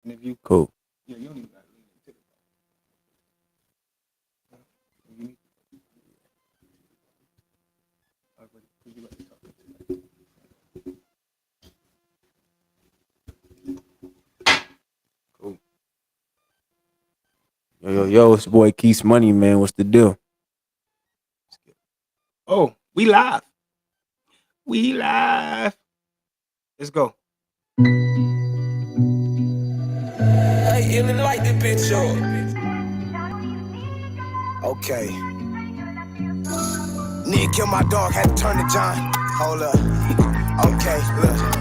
And if you Cool. yeah, you don't even gotta lean into the you need because you like to talk into Cool. Yo, it's your boy Keith's Money, man. What's the deal? Oh, we live. We live. Let's go. Hey, even like this bitch up. Okay. Nigga killed my dog, had to turn to John. Hold up. Okay, look.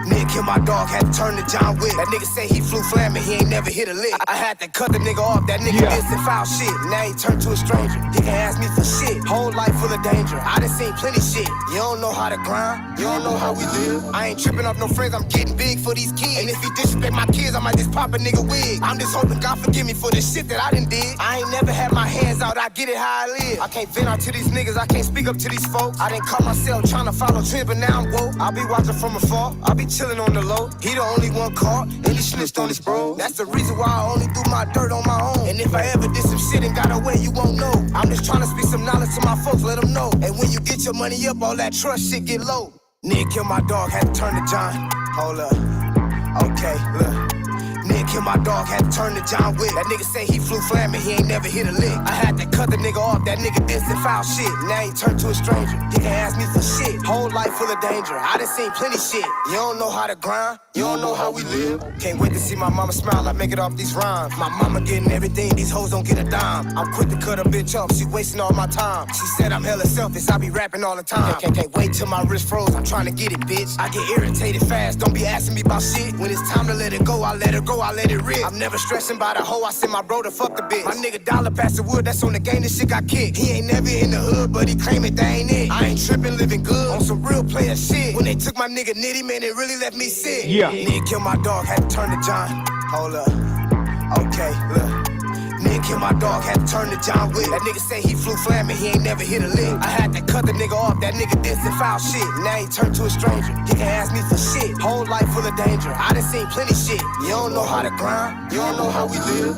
Nigga killed my dog, had to turn to John Wick. That nigga say he flew flaming, he ain't never hit a lick. I had to cut the nigga off, that nigga did some foul shit. Now he turned to a stranger. He can ask me for shit. Whole life full of danger. I done seen plenty shit. You don't know how to grind, you don't know how we live. I ain't tripping off no friends, I'm getting big for these kids. And if you disrespect my kids, I might just pop a nigga wig. I'm just hoping God forgive me for the shit that I done did. I ain't never had my hands out, I get it how I live. I can't vent out to these niggas, I can't speak up to these folks. I done caught myself trying to follow trends, but now I'm woke. I'll be watching from afar, I'll be chilling on the low. He the only one caught, and he snitched on his bro. That's the reason why I only do my dirt on my own. And if I ever did some shit and got away, you won't know. I'm just trying to speak some knowledge to my folks, let them know. And when you get your money up, all that trust shit get low. Nigga killed my dog, had to turn to John. Hold up. Okay, look. Nigga killed my dog, had to turn to John Wick. That nigga say he flew flaming, he ain't never hit a lick. I had to cut the nigga off, that nigga did some foul shit. Now he turned to a stranger. He can ask me for shit. Whole life full of danger. I done seen plenty shit. You don't know how to grind, you don't know how we live. Can't wait to see my mama smile, I make it off these rhymes. My mama getting everything, these hoes don't get a dime. I'm quick to cut a bitch up, she wasting all my time. She said I'm hella selfish, I be rapping all the time. Can't wait till my wrist froze, I'm trying to get it, bitch. I get irritated fast, don't be asking me about shit. When it's time to let it go, I let her go, I let it rip. I'm never stressing about a hoe, I send my bro to fuck the bitch. My nigga Dollar past the wood, that's on the game, this shit got kicked. He ain't never in the hood, but he claim it, that ain't it. I ain't tripping, living good, on some real player shit. When they took my nigga Nitty, man, it really left me sick. Yeah. Nigga killed my dog, had to turn to John. Hold up. Okay, look. Nigga killed my dog, had to turn to John Wick. That nigga say he flew flaming, he ain't never hit a lick. I had to cut the nigga off, that nigga did some foul shit. Now he turned to a stranger. He can ask me for shit. Whole life full of danger. I done seen plenty shit. You don't know how to grind, you don't know how we live.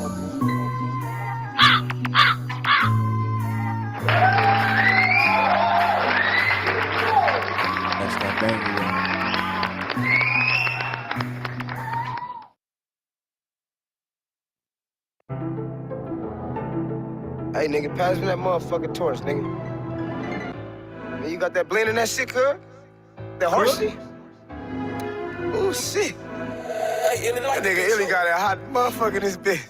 That's that banger. Hey nigga, pass me that motherfucking torch, nigga. Man, you got that blend in that shit, cuz? That horse shit? Ooh, shit. That nigga Illy got a hot motherfucker in this bitch.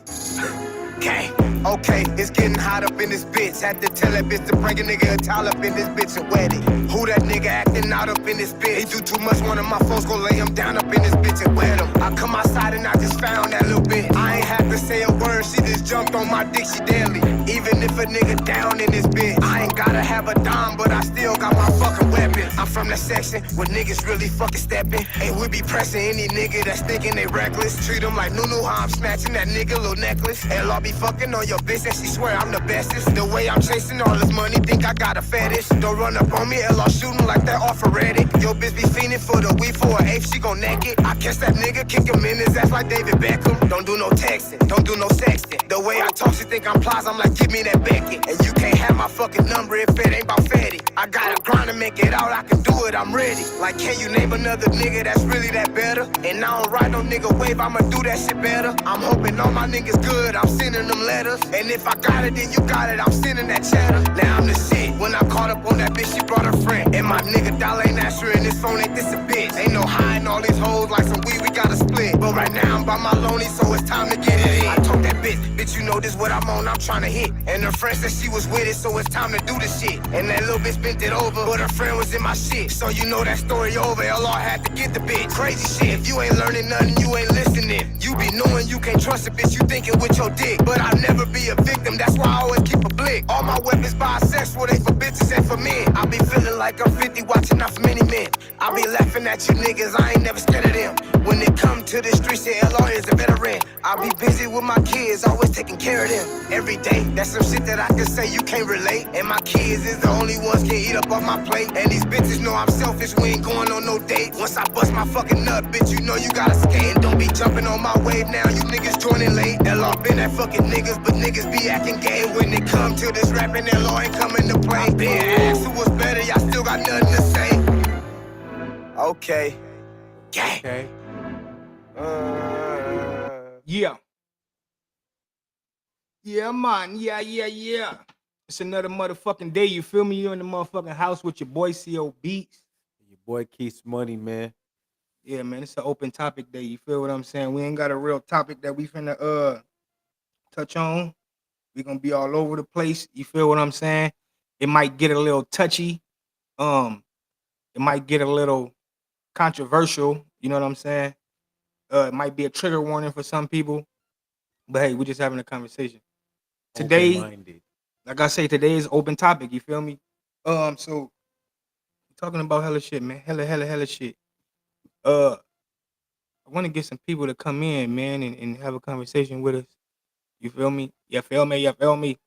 Okay. Okay, it's getting hot up in this bitch. Had to tell that bitch to bring a nigga a towel up in this bitch and wet it. Who that nigga acting out up in this bitch? He do too much, one of my folks gon' lay him down up in this bitch and wet him. I come outside and I just found that little bitch. I ain't have to say a word, she just jumped on my dick, she deadly. Even if a nigga down in this bitch, I ain't gotta have a dime, but I still got my fucking weapon. I'm from the section where niggas really fucking stepping. And we be pressing any nigga that's thinking they reckless. Treat them like Nunu, how I'm snatching that nigga little necklace. Hell, I'll be fucking on your bitch and she swear I'm the bestest. The way I'm chasing all this money, think I got a fetish. Don't run up on me, hell, I'll shoot him like that off of Reddit. Your bitch be fiending for the weed for an eighth, she gon' neck it. I catch that nigga, kick him in his ass like David Beckham. Don't do no texting, don't do no sexting. The way I talk, she think I'm Plies, I'm like, give me that Beckett. And you can't have my fucking number if it ain't about fatty. I gotta grind to make it out, I can do it, I'm ready. Like, can you name another nigga that's really that better? And I don't ride no nigga wave, I'ma do that shit better. I'm hoping all my niggas good, I'm sending them letters. And if I got it, then you got it, I'm sending that cheddar. Now I'm the shit. When I caught up on that bitch, she brought her friend. And my nigga Dollar ain't answering his phone, ain't this a bitch? Ain't no hiding all these hoes like some weed, we gotta split. But right now I'm by my lonely, so it's time to get it in. I told that bitch, you know this what I'm on, I'm trying to hit. And her friend said she was with it, so it's time to do the shit. And that little bitch bent it over, but her friend was in my shit. So you know that story over, LR had to get the bitch. Crazy shit, if you ain't learning nothing, you ain't listening. You be knowing you can't trust a bitch, you thinking with your dick. But I'll never be a victim, that's why I always keep a blick. All my weapons bisexual, they for bitches and for men. I be feeling like I'm 50, watching out for many men. I be laughing at you niggas, I ain't never scared of them. When it come to the streets, yeah, LR is a veteran. I I be busy with my kids, always taking care of them every day. That's some shit that I can say you can't relate. And my kids is the only ones can eat up off my plate. And these bitches know I'm selfish, we ain't going on no date. Once I bust my fucking nut, bitch, you know you gotta skate. And don't be jumping on my wave now, you niggas joining late. L.R. been that fucking niggas, but niggas be acting gay. When it come to this rapping, L.R. ain't coming to play. Being asked who was better, y'all still got nothing to say. Okay. Gang. Okay. Yeah. Yeah, man. Yeah. It's another motherfucking day. You feel me? You in the motherfucking house with your boy CO Beats. Your boy Keith's Money, man. Yeah, man. It's an open topic day. You feel what I'm saying? We ain't got a real topic that we finna touch on. We gonna be all over the place. You feel what I'm saying? It might get a little touchy. It might get a little controversial. You know what I'm saying? It might be a trigger warning for some people. But hey, we're just having a conversation. Today, Open-minded. like I say, today is open topic. You feel me? So we're talking about hella shit, man. Hella shit. I want to get some people to come in, man, and have a conversation with us. You feel me? You feel me? You feel me?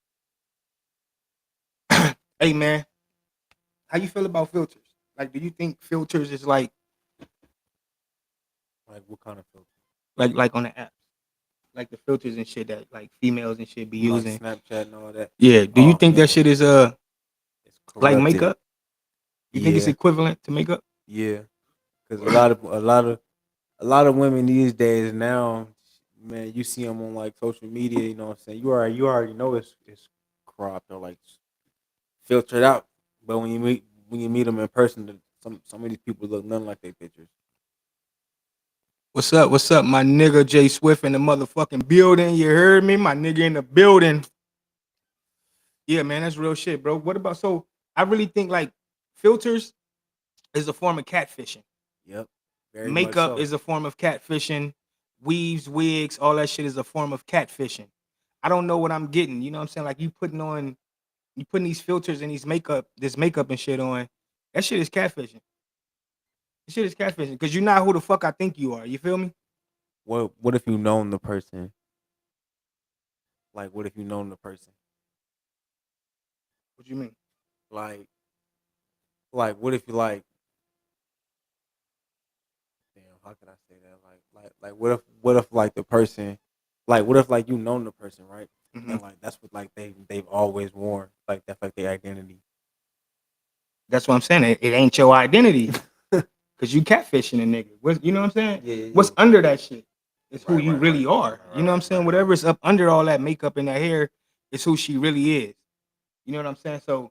Hey, man, how you feel about filters? Like, do you think filters is like Like, what kind of filter? like on the apps, like the filters and shit that like females and shit be using? Like Snapchat and all that. Yeah. Do you Oh, think man. that shit is It's like corrupted. makeup? You think it's Yeah. equivalent to makeup? Yeah. Because a lot of women these days now, man, you see them on like social media. You know what I'm saying? You already know it's cropped or like filtered out. But when you meet them in person, some of these people look nothing like their pictures. What's up? What's up, my nigga Jay Swift in the motherfucking building? You heard me? My nigga in the building. Yeah, man, that's real shit, bro. What about so I really think like filters is a form of catfishing. Yep. Very much Makeup so. is a form of catfishing. Weaves, wigs, all that shit is a form of catfishing. I don't know what I'm getting. You know what I'm saying? Like you putting these filters and this makeup and shit on. That shit is catfishing. That shit is catfishing because you're not who the fuck I think you are. You feel me? What if you known the person? Like, what if you known the person? What you mean? Like, what if you like? Damn, how could I say that? Like, what if like the person, like, what if like you known the person, right? Mhm. And like that's what like they've always worn, like that's like their identity. That's what I'm saying. It ain't your identity because you catfishing a nigga. You know what I'm saying? Yeah. What's under that shit is who Right, you right, really right, are. right, You know what I'm right, saying? right, Whatever right. is up under all that makeup and that hair is who she really is. You know what I'm saying? So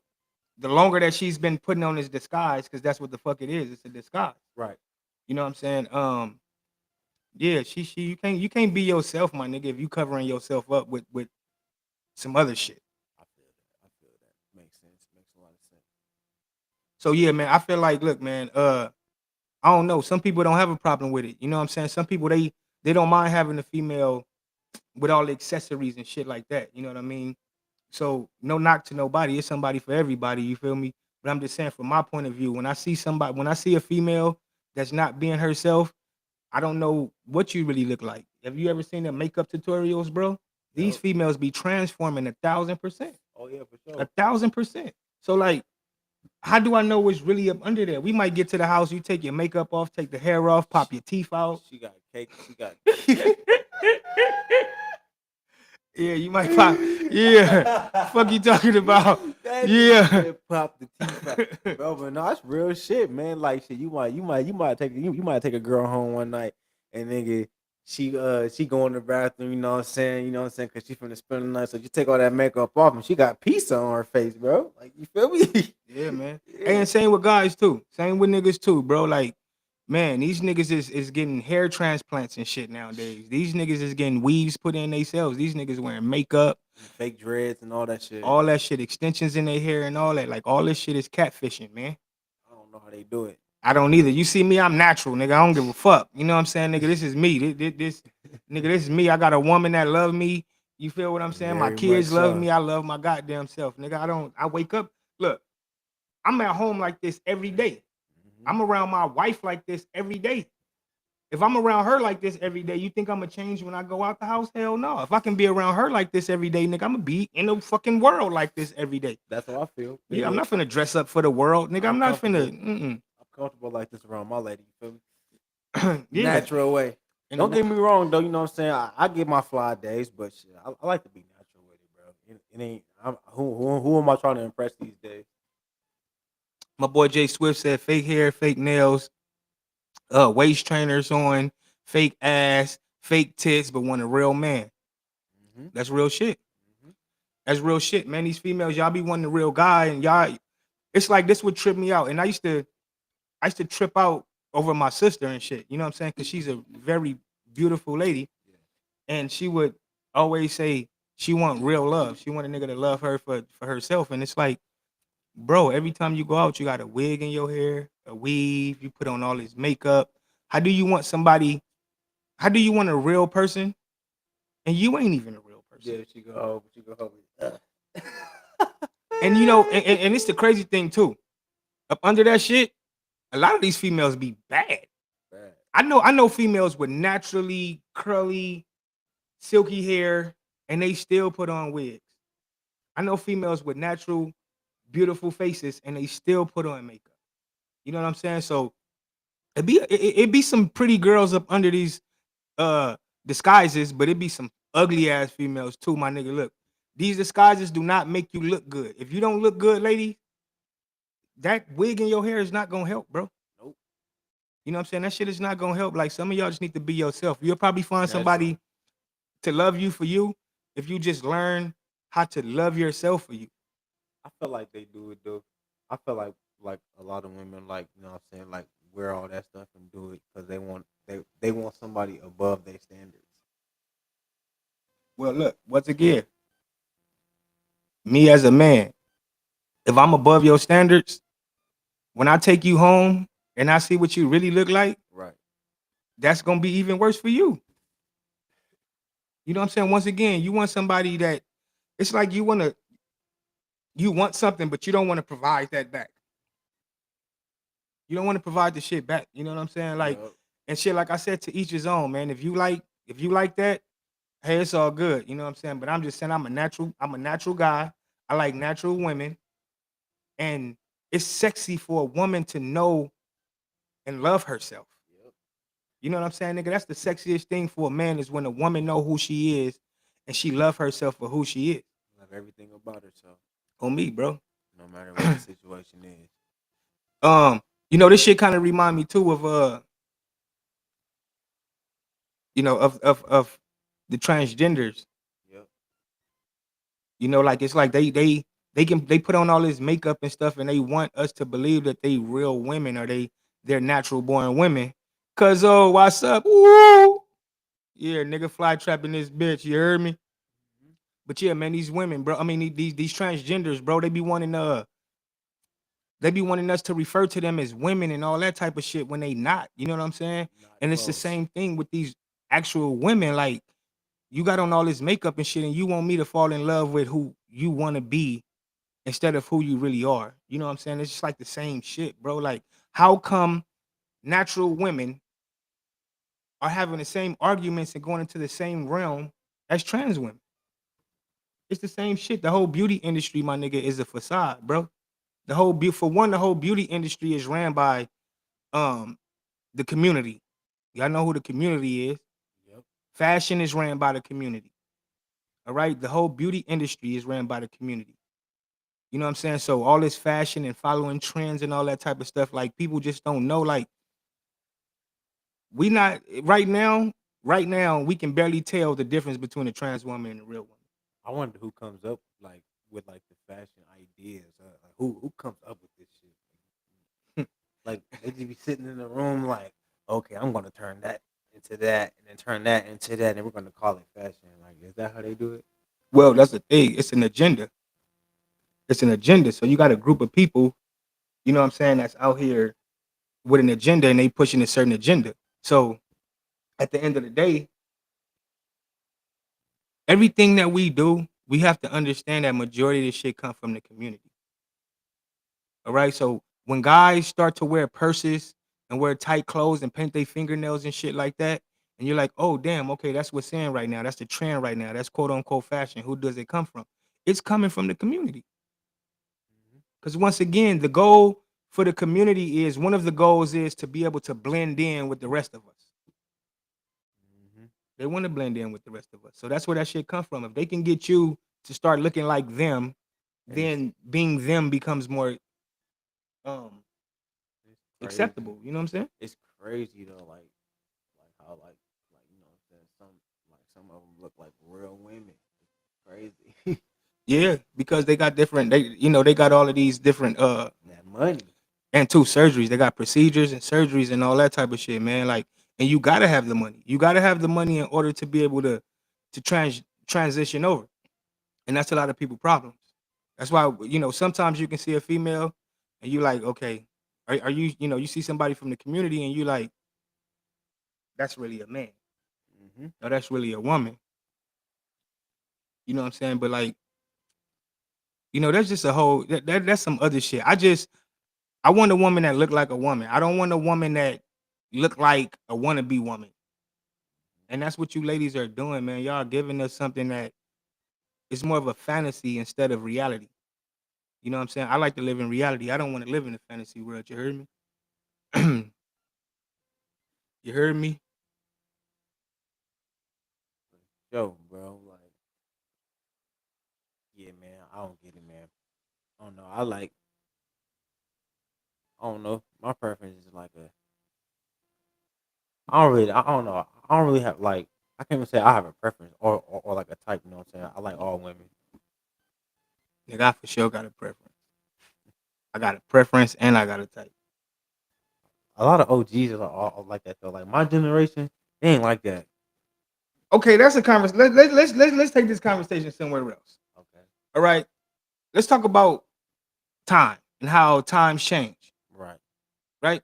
the longer that she's been putting on this disguise, because that's what the fuck it is. It's a disguise. Right. You know what I'm saying? Yeah, she you can't be yourself, my nigga, if you covering yourself up with some other shit. I feel that. I feel that. Makes sense. Makes a lot of sense. So yeah, man, I feel like, look, man, I don't know. Some people don't have a problem with it. You know what I'm saying? Some people they don't mind having a female with all the accessories and shit like that. You know what I mean? So no knock to nobody. It's somebody for everybody. You feel me? But I'm just saying, from my point of view, when I see a female that's not being herself, I don't know what you really look like. Have you ever seen the makeup tutorials, bro? These Yep. females be transforming 1,000%. Oh yeah, for sure. 1,000%. So like, how do I know what's really up under there? We might get to the house, you take your makeup off, take the hair off, pop your teeth out. She got cake. She got. Yeah, you might pop. Yeah, fuck you talking about? That Yeah. nigga pop the teeth out. Bro, but no, that's real shit, man. Like shit, you might take a girl home one night and nigga she go in the bathroom, you know what I'm saying, cause she finna spend the night. So you take all that makeup off and she got pizza on her face, bro. Like you feel me? Yeah, man. And same with guys too. Same with niggas too, bro. Like, man, these niggas is getting hair transplants and shit nowadays. These niggas is getting weaves put in themselves. These niggas wearing makeup, Fake dreads and all that shit. all that shit, extensions in their hair and all that. Like all this shit is catfishing, man. I don't know how they do it. I don't either. You see me, I'm natural, nigga. I don't give a fuck. You know what I'm saying, nigga? This is me. This nigga, this is me. I got a woman that love me. You feel what I'm saying? My Very kids much love so. me. I love my goddamn self, nigga. I wake up. Look, I'm at home like this every day. Mhm. I'm around my wife like this every day. If I'm around her like this every day, you think I'm gonna change when I go out the house? Hell no. If I can be around her like this every day, nigga, I'm gonna be in the fucking world like this every day. That's how I feel. Yeah, I'm not finna dress up for the world, nigga. I'm not finna. I'm comfortable like this around my lady. You feel me? Yeah. Natural way. And Don't get me wrong though. You know what I'm saying? I get my fly days, but shit, I like to be natural with it, bro. It ain't. Who am I trying to impress these days? My boy Jay Swift said fake hair, fake nails, waist trainers on, fake ass, fake tits, but want a real man. Mm-hmm. That's real shit. Mm-hmm. That's real shit, man. These females, y'all be wanting a real guy, and y'all, it's like this would trip me out. And I used to trip out over my sister and shit. You know what I'm saying? Because she's a very beautiful lady, and she would always say she want real love. She want a nigga to love her for herself, and it's like, bro, every time you go out, you got a wig in your hair, a weave, you put on all this makeup. How do you want somebody? How do you want a real person? And you ain't even a real person. Yeah, she go home. And you know, and it's the crazy thing too. Up under that shit, a lot of these females be bad. I know females with naturally curly, silky hair, and they still put on wigs. I know females with natural, beautiful faces, and they still put on makeup. You know what I'm saying? So it be some pretty girls up under these disguises, but it be some ugly ass females too, my nigga. Look, these disguises do not make you look good. If you don't look good, lady, that wig in your hair is not gonna help, bro. Nope. You know what I'm saying? That shit is not gonna help. Like, some of y'all just need to be yourself. You'll probably find That's somebody to love you for you if you just learn how to love yourself for you. I feel like they do it though. I feel like a lot of women, like, you know what I'm saying, like, wear all that stuff and do it because they want somebody above their standards. Well, look, once again, me as a man, if I'm above your standards, when I take you home and I see what you really look like, Right. that's gonna be even worse for you. You know what I'm saying? Once again, you want somebody that, it's like you want something, but you don't want to provide that back. You don't want to provide the shit back. You know what I'm saying? Like, Yup. and shit, like I said, to each his own, man. If you like that, hey, it's all good. You know what I'm saying? But I'm just saying, I'm a natural guy. I like natural women. And it's sexy for a woman to know and love herself. Yep. You know what I'm saying, nigga? That's the sexiest thing for a man, is when a woman know who she is and she love herself for who she is. Love everything about herself, On me, bro. no matter what the situation is. You know, this shit kind of remind me too of you know, of the transgenders. Yep. You know, like, it's like they put on all this makeup and stuff, and they want us to believe that they real women, or they're natural born women. Cause, oh, what's up? Woo! Yeah, nigga, fly trapping this bitch. You heard me? But yeah, man, these women, bro. I mean, these transgenders, bro. They be wanting us to refer to them as women and all that type of shit when they not. You know what I'm saying? Not And it's the close. same thing with these actual women. Like, you got on all this makeup and shit, and you want me to fall in love with who you want to be instead of who you really are. You know what I'm saying? It's just like the same shit, bro. Like, how come natural women are having the same arguments and going into the same realm as trans women? It's the same shit. The whole beauty industry, my nigga, is a facade, bro. The whole beauty industry is ran by the community. Y'all know who the community is. Yep. Fashion is ran by the community. All right. The whole beauty industry is ran by the community. You know what I'm saying? So all this fashion and following trends and all that type of stuff, like, people just don't know. Like, we not right now, we can barely tell the difference between a trans woman and a real woman. I wonder who comes up with the fashion ideas. Like, who comes up with this shit? Like, they just be sitting in the room like, okay, I'm gonna turn that into that, and then turn that into that, and we're gonna call it fashion. Like, is that how they do it? Well, that's the thing. It's an agenda. So you got a group of people, you know what I'm saying, that's out here with an agenda, and they pushing a certain agenda. So at the end of the day, everything that we do, we have to understand that majority of this shit come from the community. All right. So when guys start to wear purses and wear tight clothes and paint their fingernails and shit like that. And you're like, oh damn, okay, that's what's in right now. That's the trend right now. That's quote unquote fashion. Who does it come from? It's coming from the community. Mhm. Because once again, the goal for the community is one of the goals is to be able to blend in with the rest of us. Mhm. They want to blend in with the rest of us. So that's where that shit come from. If they can get you to start looking like them, And it's then being them becomes more um it's crazy. acceptable. You know what I'm saying? It's crazy though, like how like you know what I'm saying, some of them look like real women. It's crazy. Yeah, because they got different. They got all of these different That money. and two surgeries. They got procedures and surgeries and all that type of shit, man. Like, and you gotta have the money. You gotta have the money in order to be able to transition over. And that's a lot of people problems. That's why sometimes you can see a female and you like, okay, are you you see somebody from the community and you like, that's really a man. Mhm. Or that's really a woman. You know what I'm saying? But like, that's just a whole that's some other shit. I want a woman that look like a woman. I don't want a woman that look like a wannabe woman. And that's what you ladies are doing, man. Y'all giving us something that is more of a fantasy instead of reality. You know what I'm saying? I like to live in reality. I don't want to live in a fantasy world. You heard me? You heard me? Yo, bro, like, yeah, man, I don't get it, man. I don't know. I don't know. My preference is like a. I don't know. I don't really have like. I can't even say I have a preference or like a type. You know what I'm saying? I like all women. Nigga, I for sure got a preference. I got a preference and I got a type. A lot of OGs are all like that though. Like my generation, they ain't like that. Okay, that's a conversation. Let's take this conversation somewhere else. Okay, All right. Let's talk about time and how times change. right, Right?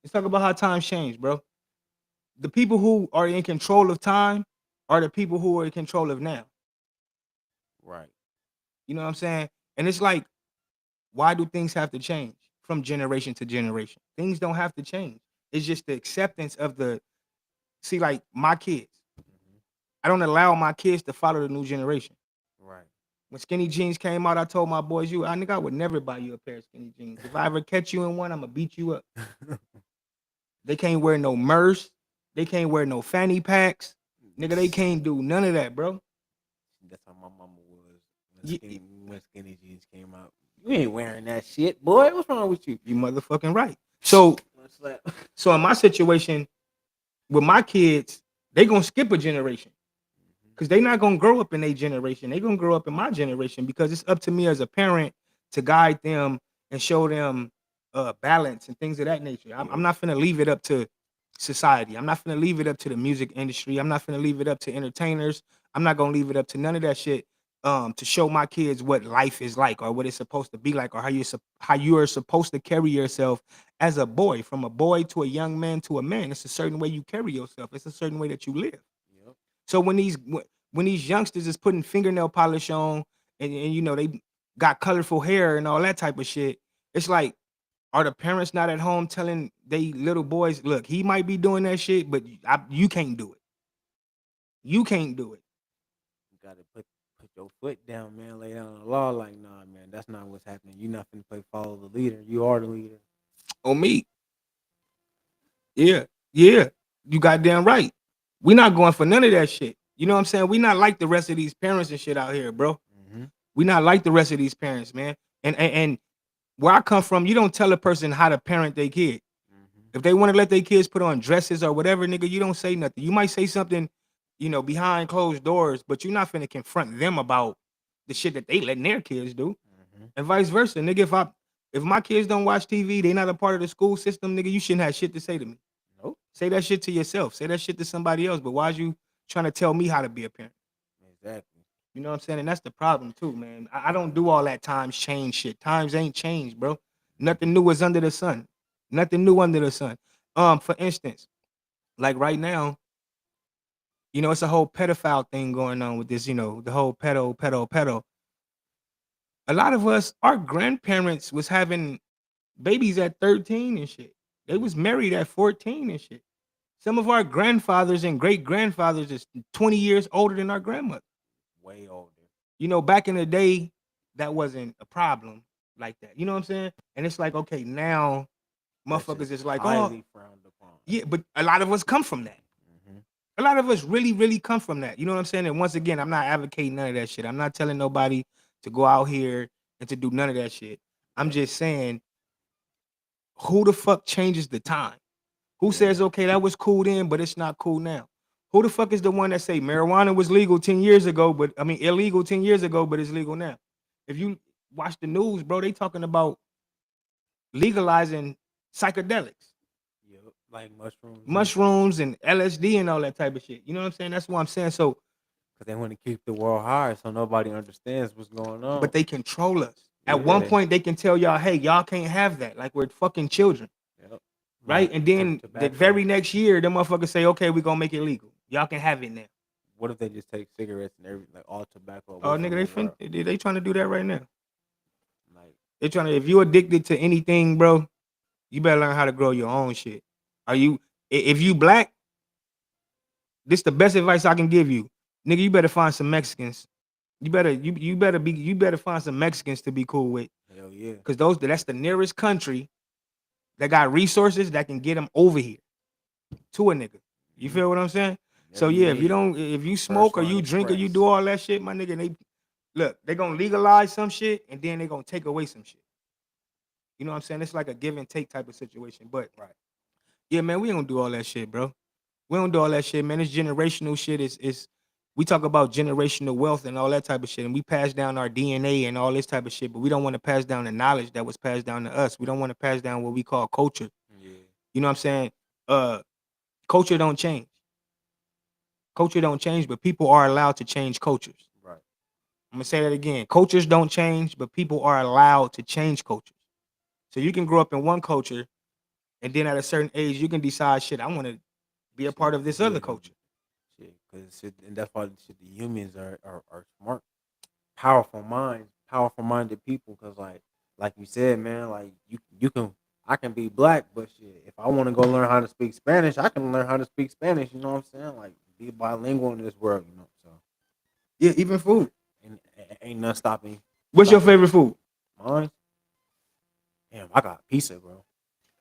Let's talk about how times change, bro. The people who are in control of time are the people who are in control of now. right. You know what I'm saying? And it's like, why do things have to change from generation to generation? Things don't have to change. It's just the acceptance of like my kids. Hmm. I don't allow my kids to follow the new generation. Right. When skinny jeans came out, I told my boys, I nigga, I would never buy you a pair of skinny jeans. If I ever catch you in one, I'm gonna beat you up. They can't wear no merce. They can't wear no fanny packs. Nigga, they can't do none of that, bro. That's how my mama was You, when skinny jeans came out. You ain't wearing that shit, boy. What's wrong with you? you motherfucking right. So, What's that? so in my situation with my kids, they gonna skip a generation because they not gonna grow up in their generation. They gonna grow up in my generation because it's up to me as a parent to guide them and show them balance and things of that nature. I'm, Yeah. I'm not gonna leave it up to society. I'm not gonna leave it up to the music industry. I'm not gonna leave it up to entertainers. I'm not gonna leave it up to none of that shit. To show my kids what life is like or what it's supposed to be like or how you are supposed to carry yourself as a boy, from a boy to a young man to a man. It's a certain way you carry yourself. It's a certain way that you live. Yep. So when these youngsters is putting fingernail polish on and they got colorful hair and all that type of shit, it's like, are the parents not at home telling they little boys, look, he might be doing that shit, but you can't do it. You can't do it. You gotta put your foot down, man. Lay down the law. Like, nah, man, that's not what's happening. You not finna play follow the leader. You are the leader. On me. Yeah. Yeah. You goddamn right. We not going for none of that shit. You know what I'm saying? We not like the rest of these parents and shit out here, bro. Mm-hmm. We not like the rest of these parents, man. And where I come from, you don't tell a person how to parent their kid. Mm-hmm. If they want to let their kids put on dresses or whatever, nigga, you don't say nothing. You might say something, behind closed doors, but you're not finna confront them about the shit that they letting their kids do, Mm-hmm. and vice versa, nigga. If my kids don't watch TV, they not a part of the school system, nigga. You shouldn't have shit to say to me. Nope. Say that shit to yourself. Say that shit to somebody else. But why is you trying to tell me how to be a parent? Exactly. You know what I'm saying? And that's the problem too, man. I don't do all that times change shit. Times ain't changed, bro. Nothing new is under the sun. Nothing new under the sun. For instance, like right now, it's a whole pedophile thing going on with this, the whole pedo. A lot of us, our grandparents was having babies at 13 and shit. They was married at 14 and shit. Some of our grandfathers and great grandfathers is 20 years older than our grandmother. Way older. You know, back in the day, that wasn't a problem like that. You know what I'm saying? And it's like, okay, now That's motherfuckers just is like, oh, highly frowned upon. yeah, but a lot of us come from that. Mhm. A lot of us really, really come from that. You know what I'm saying? And once again, I'm not advocating none of that shit. I'm not telling nobody to go out here and to do none of that shit. I'm just saying, who the fuck changes the time? Who Yeah. says, okay, that was cool then, but it's not cool now? Who the fuck is the one that say marijuana was legal 10 years ago, but I mean illegal 10 years ago, but it's legal now? If you watch the news, bro, they talking about legalizing psychedelics, Yep. Like mushrooms. mushrooms and LSD and all that type of shit. You know what I'm saying? That's what I'm saying. So, Because they want to keep the world high so nobody understands what's going on. but they control us. At one Yeah. point, they can tell y'all, hey, y'all can't have that. Like we're fucking children. Yep. Right? Like And then the tobacco. very next year, the motherfuckers say, okay, we're gonna make it legal. Y'all can have it now. What if they just take cigarettes and everything, like all tobacco? Oh, away from nigga, the world? they trying to do that right now. Like, They trying to, if you addicted to anything, bro, you better learn how to grow your own shit. If you black, this the best advice I can give you. Nigga, you better find some Mexicans. You better find some Mexicans to be cool with. hell yeah. Because that's the nearest country that got resources that can get them over here to a nigga. You Mhm. feel what I'm saying? So Whatever you yeah, need. if you smoke or line you drink or you express. do all that shit, my nigga, they gonna legalize some shit and then they gonna take away some shit. You know what I'm saying? It's like a give and take type of situation. But Right. yeah, man, we don't do all that shit, bro. We don't do all that shit, man. This generational shit is we talk about generational wealth and all that type of shit, and we pass down our DNA and all this type of shit, but we don't want to pass down the knowledge that was passed down to us. We don't want to pass down what we call culture. Yeah. You know what I'm saying? Culture don't change. Culture don't change, but people are allowed to change cultures. Right. I'm gonna say that again. Cultures don't change, but people are allowed to change cultures. So you can grow up in one culture, and then at a certain age, you can decide, shit, I want to be a part of this other Yeah. culture. Shit, because and that's why shit, the humans are smart, powerful minds, powerful minded people. Because like you said, man, like you can I can be black, but shit, if I want to go learn how to speak Spanish, I can learn how to speak Spanish. You know what I'm saying? Like be bilingual in this world. You know, so Yeah, even food. ain't nothing stopping What's your favorite food? mine. Damn, I got pizza, bro.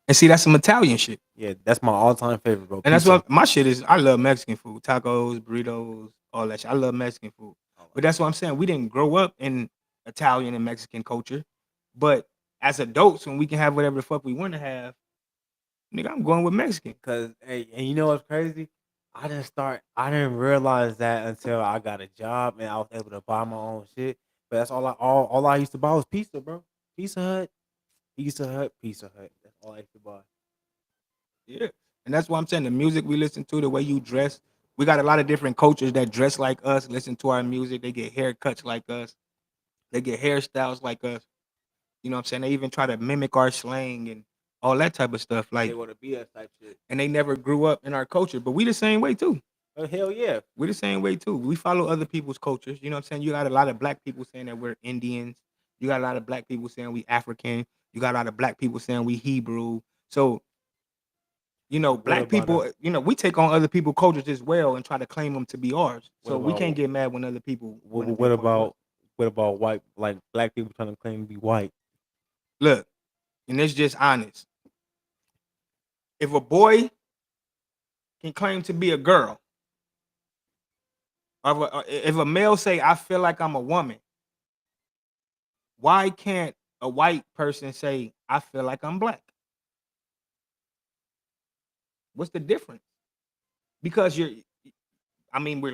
And see, that's some Italian shit. Yeah, that's my all time favorite, bro. And that's Pizza. what my shit is. I love Mexican food, tacos, burritos, all that shit. I love Mexican food. But that's what I'm saying. We didn't grow up in Italian and Mexican culture. But as adults, when we can have whatever the fuck we want to have, nigga, I'm going with Mexican. Cause hey, and you know what's crazy? I didn't realize that until I got a job and I was able to buy my own shit. But that's all I used to buy was pizza, bro. Pizza Hut, Pizza Hut, Pizza Hut. That's all I used to buy. Yeah. And that's why I'm saying the music we listen to, the way you dress. We got a lot of different cultures that dress like us, listen to our music. They get haircuts like us. They get hairstyles like us. You know what I'm saying? They even try to mimic our slang and all that type of stuff. Like, They want to be us type shit. and they never grew up in our culture. But we the same way too. Oh hell yeah. We the same way too. We follow other people's cultures. You know what I'm saying? You got a lot of black people saying that we're Indians. You got a lot of black people saying we African. You got a lot of black people saying we Hebrew. So, black about people, us? we take on other people's cultures as well and try to claim them to be ours. What So we about- can't get mad when other people. What, wanna be what a part of us. about what about white, like black people trying to claim to be white? Look, and it's just honest. If a boy can claim to be a girl, or if a male say, I feel like I'm a woman, why can't a white person say, I feel like I'm black? What's the difference? Because we're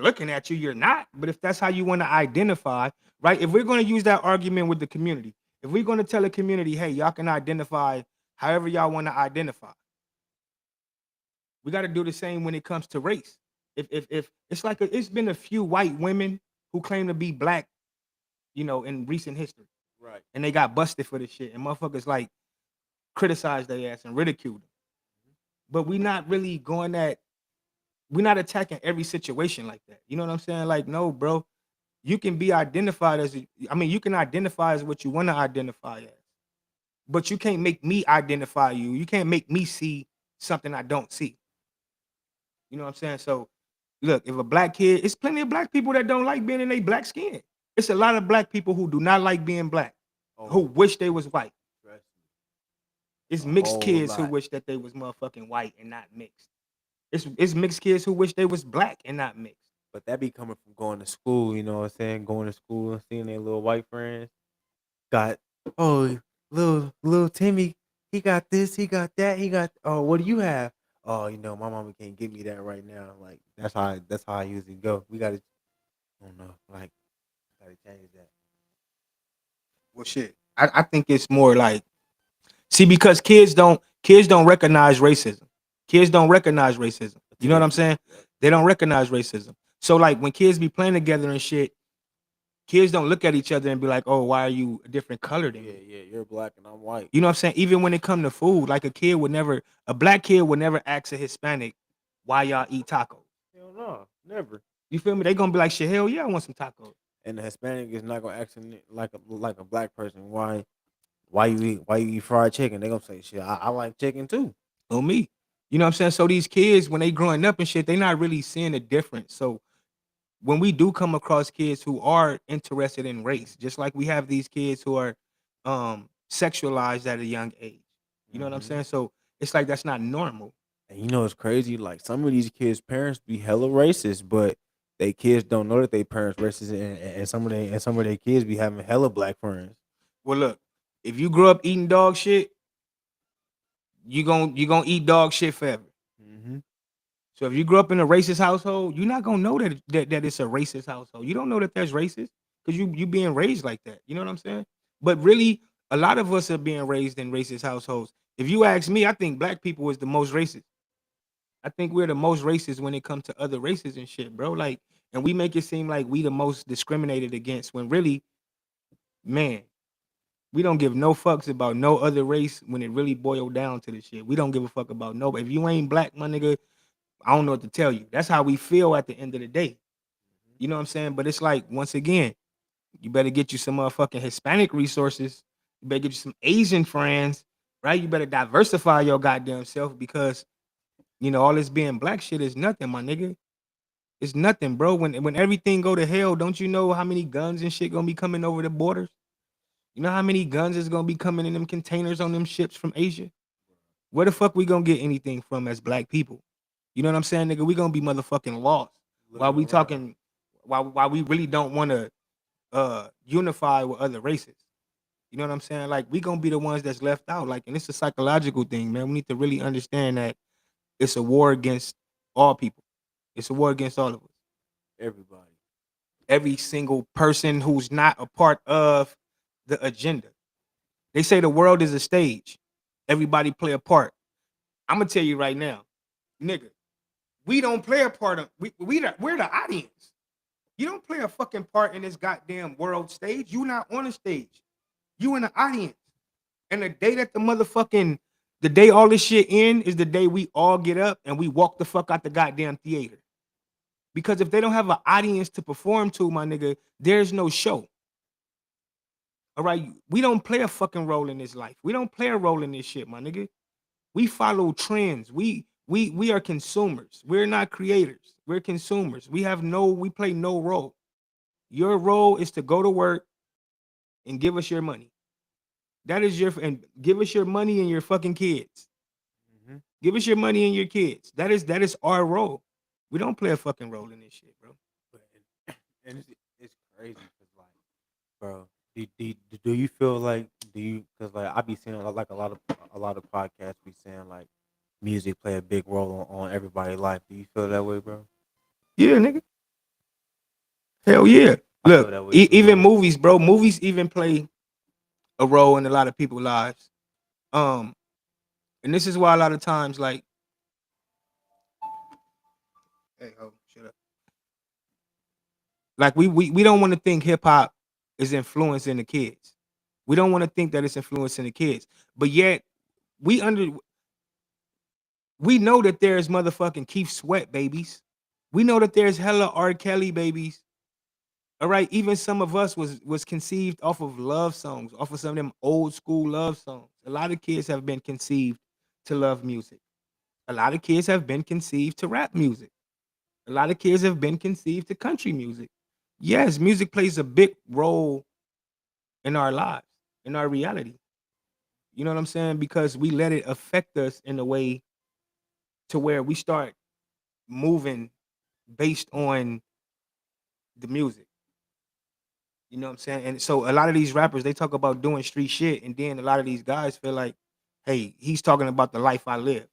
looking at you, you're not. But if that's how you want to identify, right? If we're going to use that argument with the community, if we're going to tell the community, hey, y'all can identify however y'all want to identify, we got to do the same when it comes to race. If it's like it's been a few white women who claim to be black, in recent history, Right. and they got busted for this shit, and motherfuckers like criticized their ass and ridiculed them. But we not really going at, we're not attacking every situation like that. You know what I'm saying? Like, no, bro, you can be identified as, you can identify as what you want to identify as. but you can't make me identify you. You can't make me see something I don't see. You know what I'm saying? So look, if a black kid, it's plenty of black people that don't like being in their black skin. It's a lot of black people who do not like being black, who wish they was white. trust me, It's a mixed whole kids who lot. wish that they was motherfucking white and not mixed. It's mixed kids who wish they was black and not mixed. But that be coming from going to school, you know what I'm saying? Going to school and seeing their little white friends. Got little Timmy, he got this, he got that, he got what do you have? Oh, you know, my mama can't give me that right now. Like that's how I usually go. We gotta I don't know, like gotta change that. Well, shit. I think it's more like, see, because kids don't recognize racism. Kids don't recognize racism. You know what I'm saying? They don't recognize racism. So like when kids be playing together and shit, kids don't look at each other and be like, "Oh, why are you a different color than Yeah, me?" yeah, you're black and I'm white. You know what I'm saying? Even when it come to food, like a black kid would never ask a Hispanic, "Why y'all eat tacos?" Hell no, never. You feel me? They gonna be like, "Shit, hell yeah, I want some tacos." And the Hispanic is not gonna ask it like a black person. Why you eat fried chicken? They gonna say shit. I like chicken too. On me. You know what I'm saying? So these kids, when they growing up and shit, they not really seeing a difference. So when we do come across kids who are interested in race, just like we have these kids who are sexualized at a young age. You know what I'm Mhm. saying? So it's like that's not normal. And you know it's crazy. Like some of these kids' parents be hella racist, but they kids don't know that they parents racist, and some of their kids be having hella black friends. Well, look, if you grew up eating dog shit, you gonna eat dog shit forever. Mm-hmm. So if you grew up in a racist household, you're not gonna know that it's a racist household. You don't know that there's racist because you being raised like that. You know what I'm saying? But really, a lot of us are being raised in racist households. If you ask me, I think black people is the most racist. I think we're the most racist when it comes to other races and shit, bro. Like, and we make it seem like we the most discriminated against when really, man, we don't give no fucks about no other race when it really boiled down to the shit. We don't give a fuck about nobody. If you ain't black, my nigga, I don't know what to tell you. That's how we feel at the end of the day. You know what I'm saying? But it's like, once again, you better get you some motherfucking Hispanic resources. You better get you some Asian friends, right? You better diversify your goddamn self because all this being black shit is nothing, my nigga. It's nothing, bro. When everything go to hell, don't you know how many guns and shit gonna be coming over the borders? You know how many guns is gonna be coming in them containers on them ships from Asia? Where the fuck we gonna get anything from as black people? You know what I'm saying, nigga? We gonna be motherfucking lost. While Looking we around. talking, while we really don't want to unify with other races. You know what I'm saying? Like we gonna be the ones that's left out. Like, and it's a psychological thing, man. We need to really understand that it's a war against all people. It's a war against all of us. Everybody. Every single person who's not a part of the agenda. They say the world is a stage. Everybody play a part. I'm gonna tell you right now, nigga. We don't play a part of we're the audience. You don't play a fucking part in this goddamn world stage. You not on the stage. You in the audience. And the day all this shit end is the day we all get up and we walk the fuck out the goddamn theater. Because if they don't have an audience to perform to, my nigga, there's no show. All right, we don't play a fucking role in this life. We don't play a role in this shit, my nigga. We follow trends. We are consumers. We're not creators. We're consumers. We play no role. Your role is to go to work and give us your money. That is and give us your money and your fucking kids. Mm-hmm. Give us your money and your kids. That is our role. We don't play a fucking role in this shit, bro. And it's crazy because like, bro, do you feel like because like I be seeing like a lot of podcasts be saying like music play a big role on everybody's life. Do you feel that way, bro? Yeah, nigga. Hell yeah. I feel Look, that way too, even bro. movies, bro. Movies even play a role in a lot of people's lives. Um, and this is why a lot of times, like, hey, ho, shut up. Like we don't want to think hip hop is influencing the kids. We don't want to think that it's influencing the kids. But yet we under we know that there's motherfucking Keith Sweat babies. We know that there's hella R. Kelly babies. All right, even some of us was conceived off of love songs, off of some of them old school love songs. A lot of kids have been conceived to love music. A lot of kids have been conceived to rap music. A lot of kids have been conceived to country music. Yes, music plays a big role in our lives, in our reality. You know what I'm saying? Because we let it affect us in a way to where we start moving based on the music. You know what I'm saying? And so a lot of these rappers, they talk about doing street shit, and then a lot of these guys feel like, hey, he's talking about the life I live.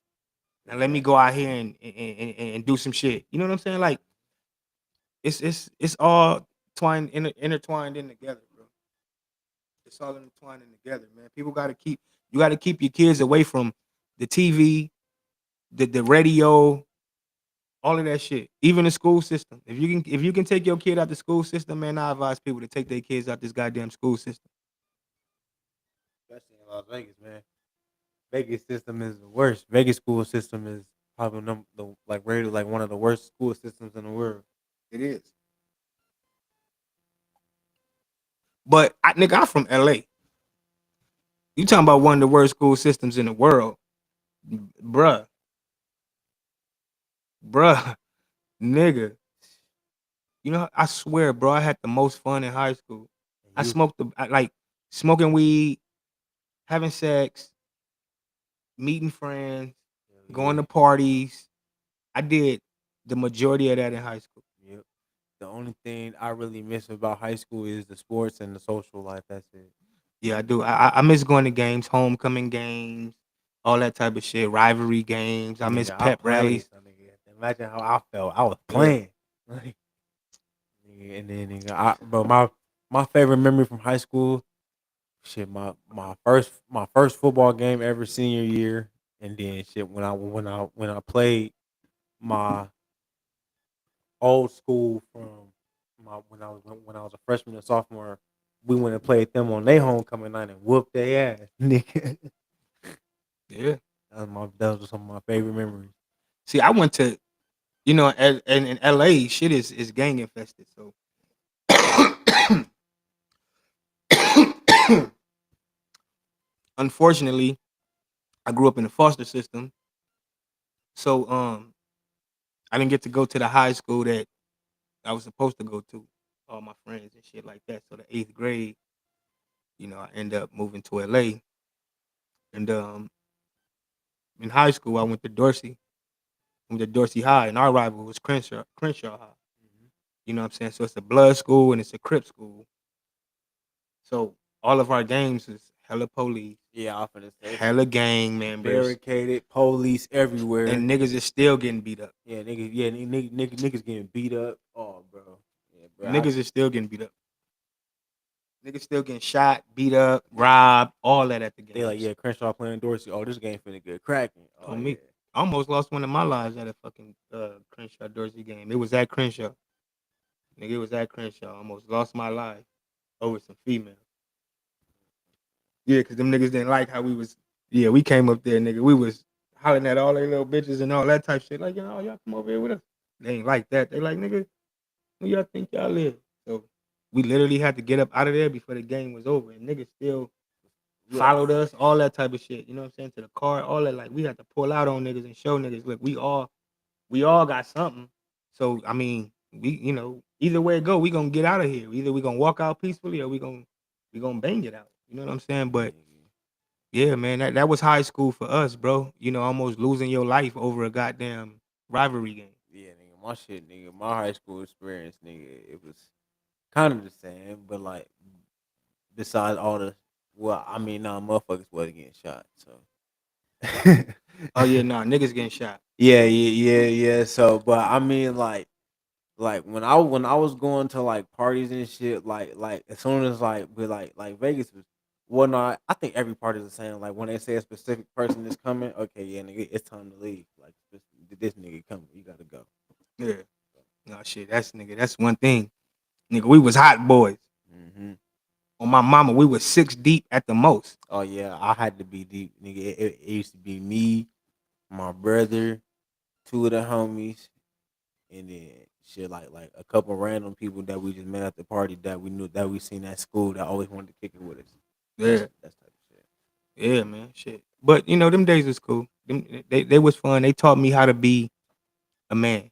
Now let me go out here and do some shit. You know what I'm saying? Like it's all intertwined in together, bro. It's all intertwined in together, man. People gotta keep your kids away from the TV, the radio, all of that shit. Even the school system. If you can take your kid out the school system, man, I advise people to take their kids out this goddamn school system. Especially in Las Vegas, man. Vegas system is the worst. Vegas school system is probably rated like one of the worst school systems in the world. It is. But nigga, I'm from LA. You talking about one of the worst school systems in the world. Bruh. Bruh. Nigga. You know, I swear, bro, I had the most fun in high school. I And you, smoked like smoking weed, having sex, meeting friends, going yeah, to parties. I did the majority of that in high school. yeah. The only thing I really miss about high school is the sports and the social life. That's it. Yeah, I do. I miss going to games, homecoming games, all that type of shit, rivalry games. I miss Nigga, I pep played. rallies. So nigga, imagine how I felt. I was Yeah. playing. Like, nigga, and then nigga, bro, my favorite memory from high school, shit, my first football game ever senior year, and then shit when I played my old school from my when I was a freshman and sophomore, we went and played them on their homecoming night and whooped their ass, nigga. Yeah. Those were some of my favorite memories. See, I went to, and in LA, shit is gang infested. So unfortunately, I grew up in the foster system. So I didn't get to go to the high school that I was supposed to go to. All my friends and shit like that. So the 8th grade, I ended up moving to LA. And in high school I went to Dorsey. I went to Dorsey High, and our rival was Crenshaw High. Mhm. You know what I'm saying? So it's a blood school and it's a Crip school. So all of our games is hella police, Yeah, I'm finna say hella gang members, barricaded, police everywhere. and niggas is still getting beat up. Niggas getting beat up. Oh, bro. Yeah, bro. Niggas is still getting beat up. Niggas still getting shot, beat up, robbed, all that at the They like, games. yeah, Crenshaw playing Dorsey. Oh, this game finna get cracking. Oh, On yeah. me. I almost lost one of my lives at a fucking Crenshaw Dorsey game. It was at Crenshaw. Nigga, it was at Crenshaw. I almost lost my life over some female. Yeah, because them niggas didn't like how we was. Yeah, we came up there, nigga. We was hollering at all their little bitches and all that type shit. Like, y'all come over here with us. They ain't like that. They like, nigga, who y'all think y'all live? So we literally had to get up out of there before the game was over. And niggas still followed us, all that type of shit. You know what I'm saying? To the car, all that. Like, we had to pull out on niggas and show niggas, look, we all got something. So I mean, either way it go, we gonna get out of here. Either we gonna walk out peacefully or we gonna bang it out. You know what I'm saying? But yeah, man, that was high school for us, bro. Almost losing your life over a goddamn rivalry game. Yeah, nigga, my high school experience, nigga, it was kind of the same, but like, besides all the, well, I mean, nah, motherfuckers wasn't getting shot, so. Oh yeah, nah, niggas getting shot. Yeah. So, but I mean, like when I was going to like parties and shit, like as soon as like Vegas was whatnot, I think every party is the same. Like when they say a specific person is coming, okay, yeah, nigga, it's time to leave. Like this nigga coming, you gotta go. Yeah. No shit, that's one thing. Nigga, we was hot boys. Hmm. On my mama, we was 6 deep at the most. Oh yeah, I had to be deep, nigga. It used to be me, my brother, two of the homies, and then shit like a couple random people that we just met at the party that we knew that we seen at school that always wanted to kick it with us. Yeah. That's type of shit. Yeah, man. Shit. But you know, them days was cool. They was fun. They taught me how to be a man.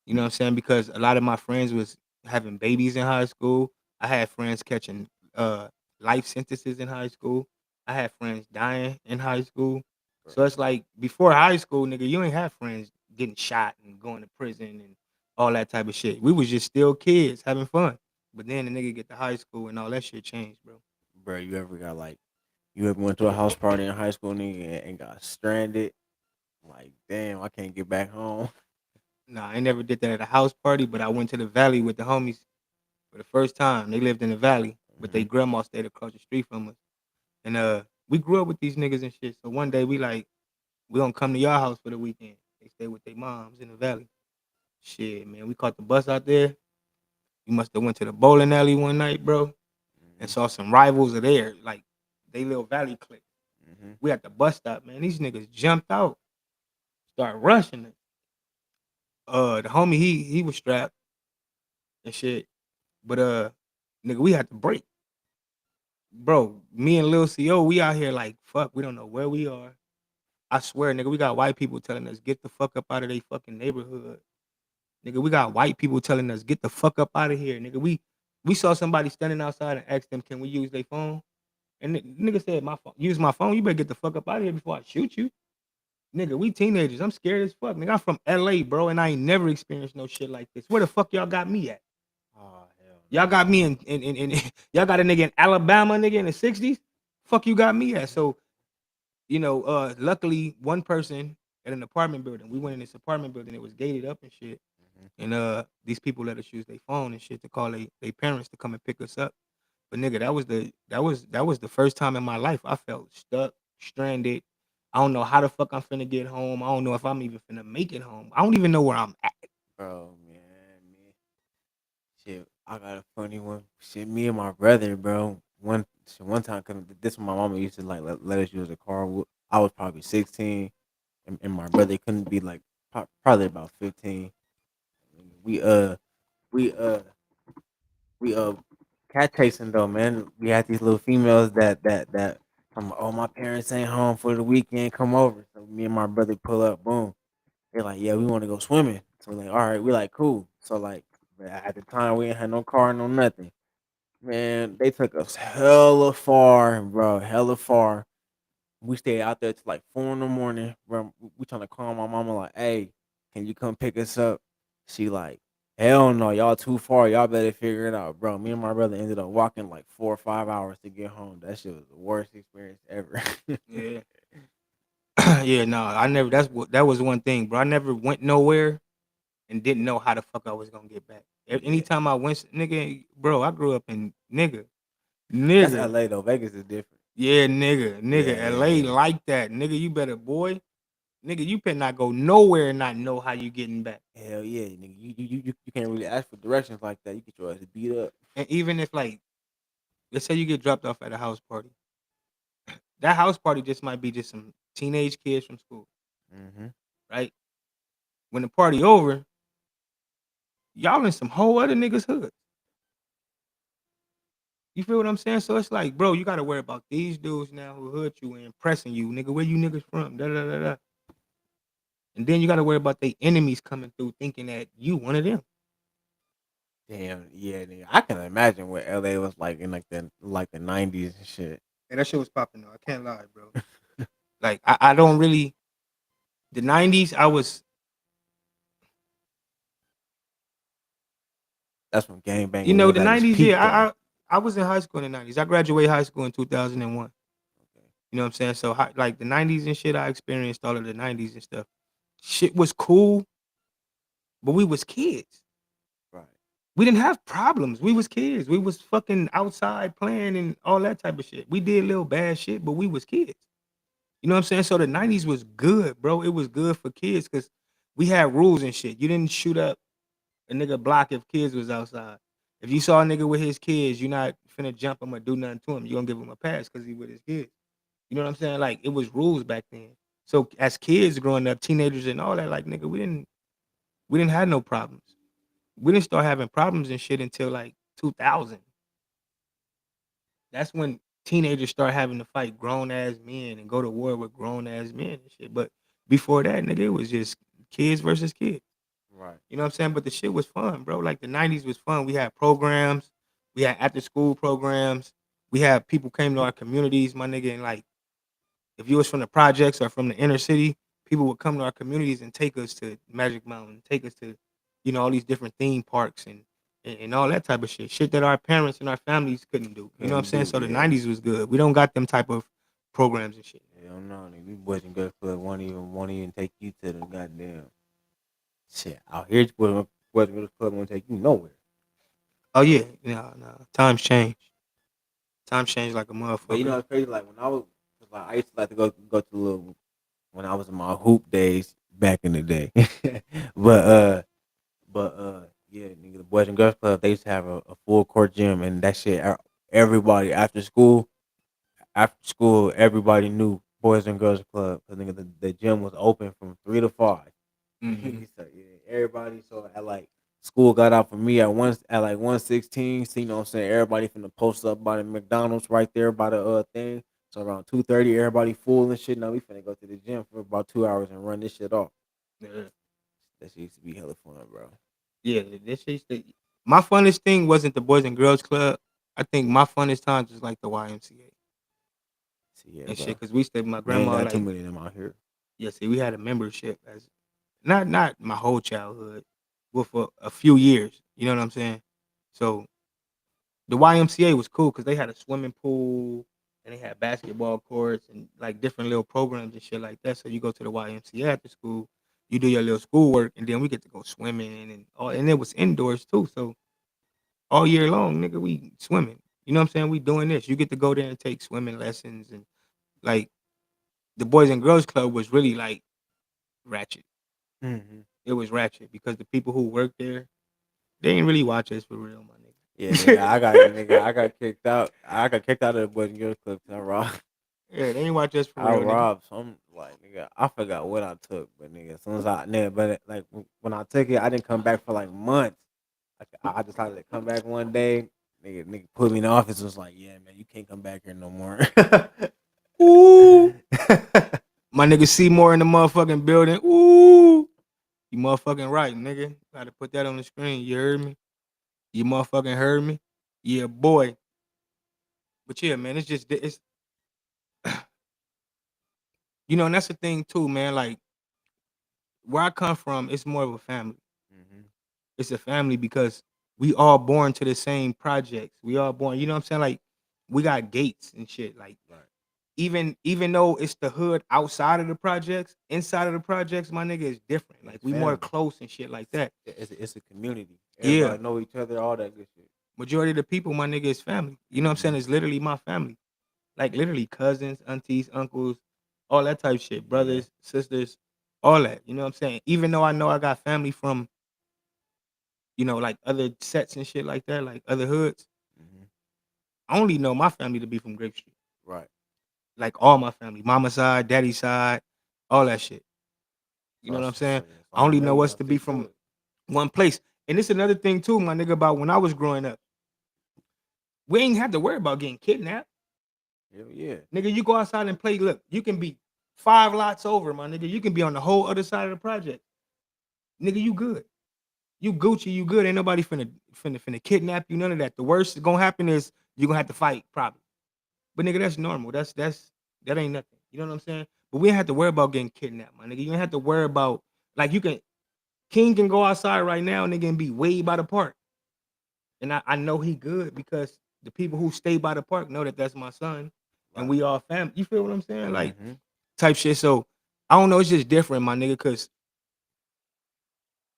You know what I'm saying? Because a lot of my friends was having babies in high school. I had friends catching uh life sentences in high school. I had friends dying in high school. Right. So it's like before high school, nigga, you ain't have friends getting shot and going to prison and all that type of shit. We was just still kids having fun. But then the nigga get to high school and all that shit changed, bro. Bro, you ever went to a house party in high school, nigga, and got stranded? Like, damn, I can't get back home. Nah, I ain't never did that at a house party, but I went to the valley with the homies for the first time. They lived in the valley, but they Mhm. grandma stayed across the street from us. And we grew up with these niggas and shit. So one day we like, we gonna come to your house for the weekend. They stay with their moms in the valley. Shit, man. We caught the bus out there. We must have went to the bowling alley one night, bro, and Mhm. saw some rivals of theirs, like they little valley clique. Mhm. We at the bus stop, man. These niggas jumped out, start rushing it. The homie, he was strapped and shit. But nigga, we had to break. Bro, me and Lil CO, we out here like fuck, we don't know where we are. I swear, nigga, we got white people telling us get the fuck up out of their fucking neighborhood. Nigga, we got white people telling us get the fuck up out of here. Nigga, we saw somebody standing outside and asked them, can we use their phone? And the nigga said, my phone, use my phone. You better get the fuck up out of here before I shoot you. Nigga, we teenagers. I'm scared as fuck. Nigga, I'm from LA, bro, and I ain't never experienced no shit like this. Where the fuck y'all got me at? Oh hell Y'all got me in y'all got a nigga in Alabama, nigga in the 60s? Fuck you got me at. So, you know, luckily one person at an apartment building. We went in this apartment building, it was gated up and shit. no. And these people let us use their phone and shit to call they parents to come and pick us up. But nigga, that was the first time in my life I felt stuck, stranded. I don't know how the fuck I'm finna get home. I don't know if I'm even finna make it home. I don't even know where I'm at. Bro, man. Shit, I got a funny one. Shit, me and my brother, bro. One time, cause this one my mama used to like let us use a car. I was probably 16, and my brother couldn't be like probably about 15. We we uh we cat chasing though, man. We had these little females that oh, my parents ain't home for the weekend. Come over. So me and my brother pull up. Boom. They're like, yeah, we want to go swimming. So we're like, all right, we like cool. So like at the time we ain't had no car, no nothing. Man, they took us hella far, bro, hella far. We stayed out there till like 4 in the morning. Bro, we trying to call my mama like, hey, can you come pick us up? She like, hell no, y'all too far. Y'all better figure it out, bro. Me and my brother ended up walking like 4 or 5 hours to get home. That shit was the worst experience ever. Yeah. Yeah, no, I never that was one thing, bro. I never went nowhere and didn't know how the fuck I was gonna get back. Yeah, Anytime I went, nigga, bro, I grew up in nigga, that's nigga, LA though. Vegas is different. yeah, nigga, Yeah, LA yeah. like that, nigga. You better, boy, nigga, you better not go nowhere and not know how you getting back. Hell yeah, nigga. You can't really ask for directions like that. You get your ass beat up. And even if like, let's say you get dropped off at a house party, that house party just might be just some teenage kids from school, Hmm. right? When the party over, y'all in some whole other niggas hood. You feel what I'm saying? So it's like, bro, you gotta worry about these dudes now who hurt you and pressing you, nigga. Where you niggas from? Da da da da. And then you gotta worry about they enemies coming through thinking that you one of them. Damn, yeah, nigga. I can imagine what LA was like in like the 90s and shit. And that shit was popping though. I can't lie, bro. Like I don't really the 90s, I was That's when you gangbanging know, was the at its 90s, peak yeah, though. I was in high school in the 90s. I graduated high school in 2001. Okay. You know what I'm saying? So like the 90s and shit, I experienced all of the 90s and stuff. Shit was cool, but we was kids. Right. We didn't have problems. We was kids. We was fucking outside playing and all that type of shit. We did little bad shit, but we was kids. You know what I'm saying? So the Mhm. 90s was good, bro. It was good for kids because we had rules and shit. You didn't shoot up a nigga block if kids was outside. If you saw a nigga with his kids, you're not finna jump him or do nothing to him. You gonna give him a pass because he with his kids. You know what I'm saying? Like it was rules back then. So as kids growing up, teenagers and all that, like nigga, we didn't have no problems. We didn't start having problems and shit until like 2000. That's when teenagers start having to fight grown ass men and go to war with grown ass men and shit. But before that, nigga, it was just kids versus kids. Right. You know what I'm saying? But the shit was fun, bro. Like the '90s was fun. We had programs, we had after school programs, we had people came to our communities, my nigga, and like if you was from the projects or from the inner city, people would come to our communities and take us to Magic Mountain, take us to, all these different theme parks and all that type of shit. Shit that our parents and our families couldn't do. You know what I'm Couldn't saying? do, So the yeah. '90s was good. We don't got them type of programs and shit. Hell no, nigga. We Boys and Girls Club won't even take you to the goddamn shit. Out here, Boys and Girls Club won't take you nowhere. Oh yeah, no. Times change. Times change like a motherfucker. But you know it's crazy. Like when I was, 'cause, like, I used to like to go to little when I was in my hoop days back in the day. but yeah, nigga, the Boys and Girls Club they used to have a full court gym and that shit. Everybody after school, everybody knew Boys and Girls Club because nigga the gym was open from 3 to 5. Mhm. So yeah, everybody. So at like school got out for me at like 1:16. So you know what I'm saying? Everybody finna post up by the McDonald's right there by the thing. So around 2:30, everybody full and shit. Now we finna go to the gym for about 2 hours and run this shit off. Yeah. That shit used to be hella fun, bro. Yeah, this shit. My funnest thing wasn't the Boys and Girls Club. I think my funnest times was like the YMCA See, yeah, and bro. shit. Cause we stayed with my We ain't grandma. got too Like, many of them out here. yeah, see, we had a membership as not my whole childhood, but for a few years. You know what I'm saying? So the YMCA was cool because they had a swimming pool and they had basketball courts and like different little programs and shit like that. So you go to the YMCA after school, you do your little schoolwork, and then we get to go swimming and all. And it was indoors too, so all year long, nigga, we swimming. You know what I'm saying? We doing this. You get to go there and take swimming lessons and like the Boys and Girls Club was really like ratchet. Mm-hmm. It was ratchet because the people who worked there, they didn't really watch us for real, my nigga. Yeah, nigga, I got kicked out. I got kicked out of the Boys and Girls Club 'cause I robbed. Yeah, they ain't watch us for I real, nigga. robbed some like nigga. I forgot what I took, but nigga, as soon as like when I took it, I didn't come back for like months. I decided to come back one day. Nigga put me in the office. Was like, yeah, man, you can't come back here no more. Ooh. My nigga Seymour in the motherfucking building. Ooh. You motherfucking right, nigga. Gotta put that on the screen. You heard me? You motherfucking heard me? Yeah, boy. But yeah, man, it's and that's the thing too, man. Like where I come from, it's more of a family. Mm-hmm. It's a family because we all born to the same projects. We all born, you know what I'm saying? Like we got gates and shit. Like Right. even though it's the hood outside of the projects, inside of the projects, my nigga is different. Like It's we more family. close and shit like that. It's a community. Yeah. Everybody know each other. All that good shit. Majority of the people, my nigga, is family. You know what I'm saying? It's literally my family. Like literally cousins, aunties, uncles, all that type shit. Brothers, sisters, all that. You know what I'm saying? Even though I know I got family from, like other sets and shit like that, like other hoods, Mm-hmm. I only know my family to be from Grape Street. Right. Like all my family, mama side, daddy side, all that shit. You know what I'm saying? I only know us to be from one place. And it's another thing too, my nigga, about when I was growing up. We ain't have to worry about getting kidnapped. Hell yeah. Nigga, you go outside and play. Look, you can be 5 lots over, my nigga. You can be on the whole other side of the project. Nigga, you good. You Gucci, you good. Ain't nobody finna kidnap you. None of that. The worst that's gonna happen is you're gonna have to fight, probably. But nigga, that's normal. That ain't nothing. You know what I'm saying? But we ain't have to worry about getting kidnapped, my nigga. You ain't have to worry about like King can go outside right now, nigga, and be way by the park. And I know he good because the people who stay by the park know that that's my son. And we all family. You feel what I'm saying? Like Mm-hmm. type shit. So I don't know. It's just different, my nigga, because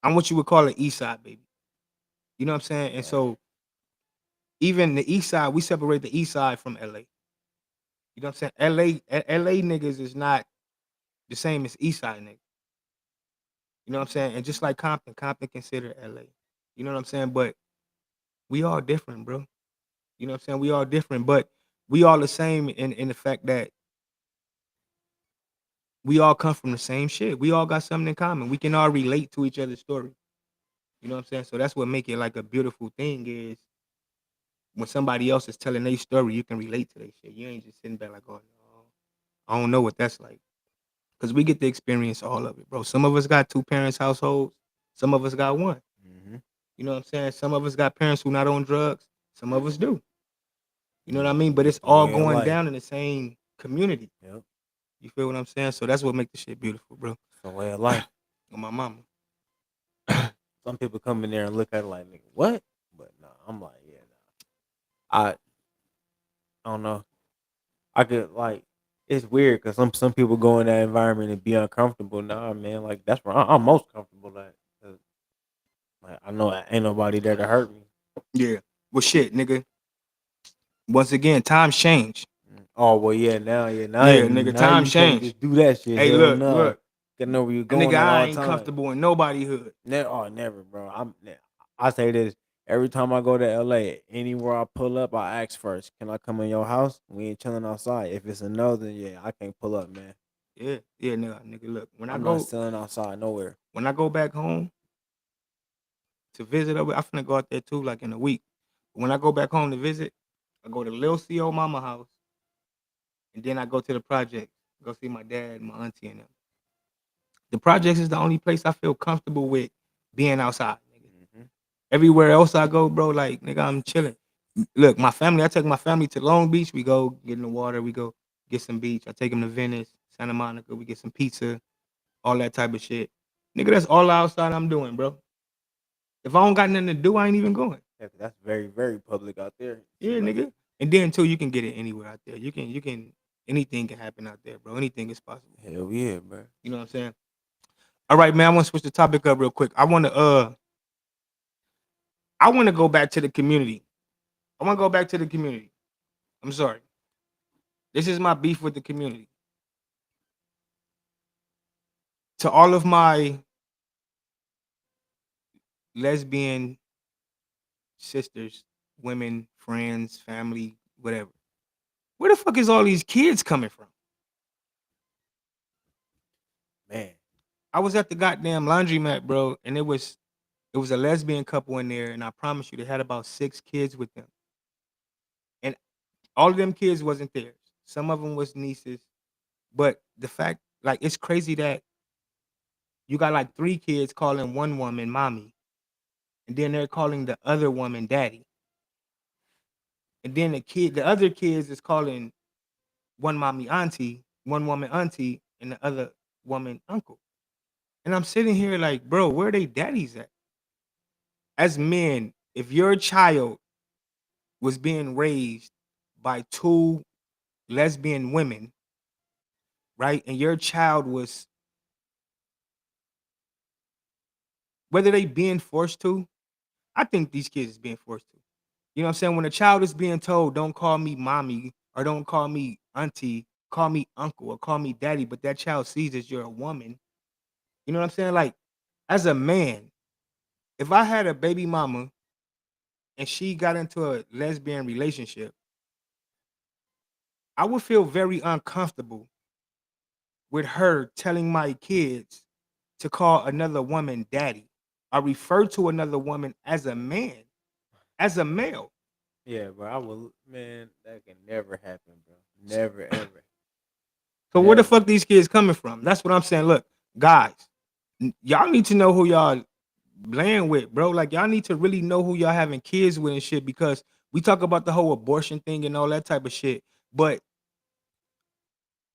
I'm what you would call an East Side baby. You know what I'm saying? And so even the East Side, we separate the East Side from LA. You know what I'm saying? LA niggas is not the same as East Side niggas. You know what I'm saying? And just like Compton considered LA. You know what I'm saying? But we all different, bro. You know what I'm saying? We all different, but we all the same in the fact that we all come from the same shit. We all got something in common. We can all relate to each other's story. You know what I'm saying? So that's what make it like a beautiful thing is when somebody else is telling their story, you can relate to their shit. You ain't just sitting back like, oh no, I don't know what that's like. Cause we get to experience all of it, bro. Some of us got two parents households, some of us got one. Mm-hmm. You know what I'm saying? Some of us got parents who not on drugs, some of us do. You know what I mean? But it's The all way of going life. down in the same community. Yep. You feel what I'm saying? So that's what makes the shit beautiful, bro. It's the way of life. On my mama. Some people come in there and look at it like, nigga, what? But no, I'm like, yeah, nah. I don't know. I could like, it's weird because some people go in that environment and be uncomfortable. Nah, man, like that's where I'm most comfortable at. 'Cause, like I know ain't nobody there to hurt me. Yeah. Well, shit, nigga. Once again, times change. Oh well, yeah, now Yeah, nigga, now times you can't change. just do that shit. Hey, Hell look, no. look. Gotta know where you're And going nigga, at I all ain't time. comfortable in nobody hood. Never, bro. I say this every time I go to LA. Anywhere I pull up, I ask first, "Can I come in your house?" We ain't chilling outside. If it's a no, then yeah, I can't pull up, man. Yeah, nigga. Look, I'm not chilling outside nowhere. when I go back home to visit up, I finna go out there too, like in a week. When I go back home to visit, I go to Lil CO Mama house, and then I go to the project, go see my dad, my auntie, and them. The projects is the only place I feel comfortable with being outside, nigga. Mm-hmm. Everywhere else I go, bro, like nigga, I'm chilling. Look, my family, I take my family to Long Beach. We go get in the water. We go get some beach. I take them to Venice, Santa Monica. We get some pizza, all that type of shit. Nigga, that's all outside I'm doing, bro. If I don't got nothing to do, I ain't even going. Yeah, 'cause that's very, very public out there. Yeah, Like, nigga. And then too, you can get it anywhere out there. Anything can happen out there, bro. Anything is possible. hell yeah, bro. You know what I'm saying? All right, man. I want to switch the topic up real quick. I want to go back to the community. I want to go back to the community. I'm sorry. This is my beef with the community. To all of my lesbian sisters, women, friends, family, whatever. Where the fuck is all these kids coming from? Man, I was at the goddamn laundromat, bro, and it was a lesbian couple in there, and I promise you, they had about 6 kids with them, and all of them kids wasn't theirs. Some of them was nieces, but the fact, like, it's crazy that you got like 3 kids calling one woman mommy, and then they're calling the other woman daddy, and then the other kids is calling one mommy auntie, one woman auntie, and the other woman uncle. And I'm sitting here like, bro, where are they daddies at? As men, if your child was being raised by 2 lesbian women, right? And your child was, whether they being forced to, I think these kids is being forced to. You know what I'm saying? When a child is being told, don't call me mommy or don't call me auntie, call me uncle or call me daddy, but that child sees that you're a woman. You know what I'm saying? Like, as a man, if I had a baby mama and she got into a lesbian relationship, I would feel very uncomfortable with her telling my kids to call another woman daddy. I refer to another woman as a man, as a male. yeah, bro. I will, man. That can never happen, bro. Never ever. So where the Never. fuck these kids coming from? That's what I'm saying. Look, guys, y'all need to know who y'all playing with, bro. Like, y'all need to really know who y'all having kids with and shit, because we talk about the whole abortion thing and all that type of shit. But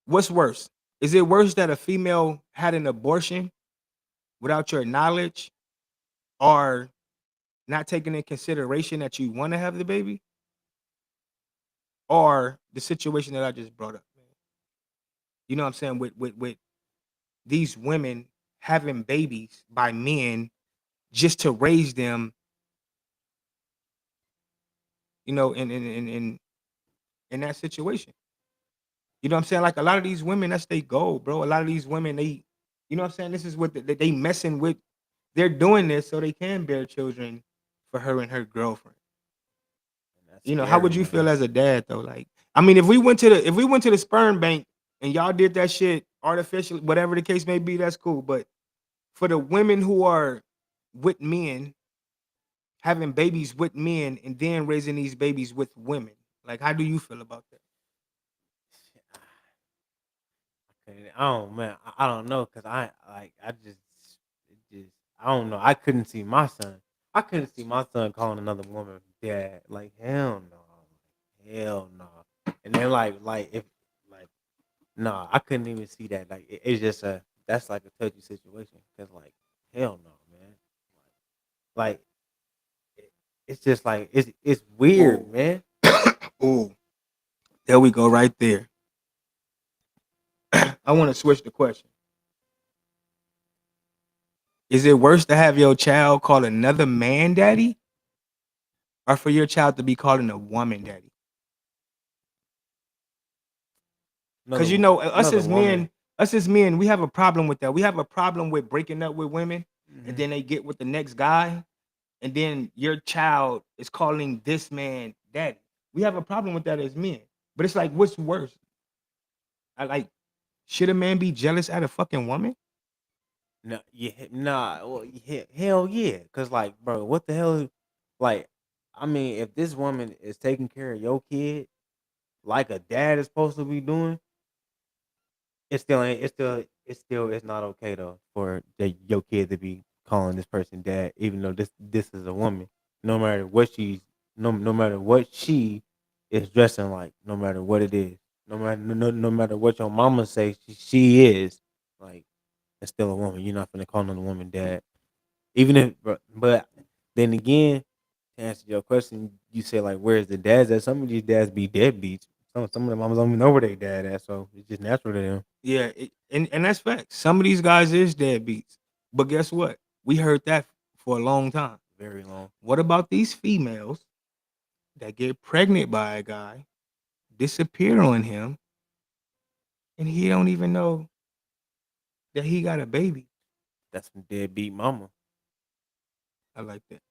what's worse? Is it worse that a female had an abortion without your knowledge, or not taking in consideration that you want to have the baby, or the situation that I just brought up, man? You know what I'm saying? With these women having babies by men just to raise them, you know, in that situation. You know what I'm saying? Like, a lot of these women, that's their goal, bro. A lot of these women, they, you know what I'm saying? This is what they messing with. They're doing this so they can bear children for her and her girlfriend. And that's You know, how scary, would you feel man. as a dad though? Like, I mean, if we went to the sperm bank and y'all did that shit artificially, whatever the case may be, that's cool. But for the women who are with men having babies with men and then raising these babies with women. Like, how do you feel about that? Oh man, I don't know because I just it just I don't know. I couldn't see my son. I couldn't see my son calling another woman dad. Like hell no, hell no. And then like if like nah, I couldn't even see that. Like it's just that's like a touchy situation because like hell no, man. Like it's just like it's weird, Ooh. man. Ooh, there we go, right there. I want to switch the question. Is it worse to have your child call another man daddy, or for your child to be calling a woman daddy? Because Another woman. us as men, we have a problem with that. We have a problem with breaking up with women, and Mhm. then they get with the next guy, and then your child is calling this man daddy. We have a problem with that as men. But it's like, what's worse? I like, should a man be jealous at a fucking woman? No, yeah, nah, well, yeah, hell yeah, cause like, bro, what the hell? Like, I mean, if this woman is taking care of your kid like a dad is supposed to be doing, it still ain't. It's not okay though for your kid to be calling this person dad, even though this is a woman. No matter what no matter what she is dressing like, no matter what it is, no matter what your mama say she is, like, it's still a woman. You're not gonna call another woman dad. Even if, but then again, to answer your question, you say like, "Where's the dads at?" Some of these dads be deadbeats. Some of the mamas don't even know where they dad at, so it's just natural to them. Yeah, and that's facts. Some of these guys is deadbeats. But guess what? We heard that for a long time. Very long. What about these females that get pregnant by a guy, disappear on him, and he don't even know that he got a baby? That's some deadbeat mama. I like that.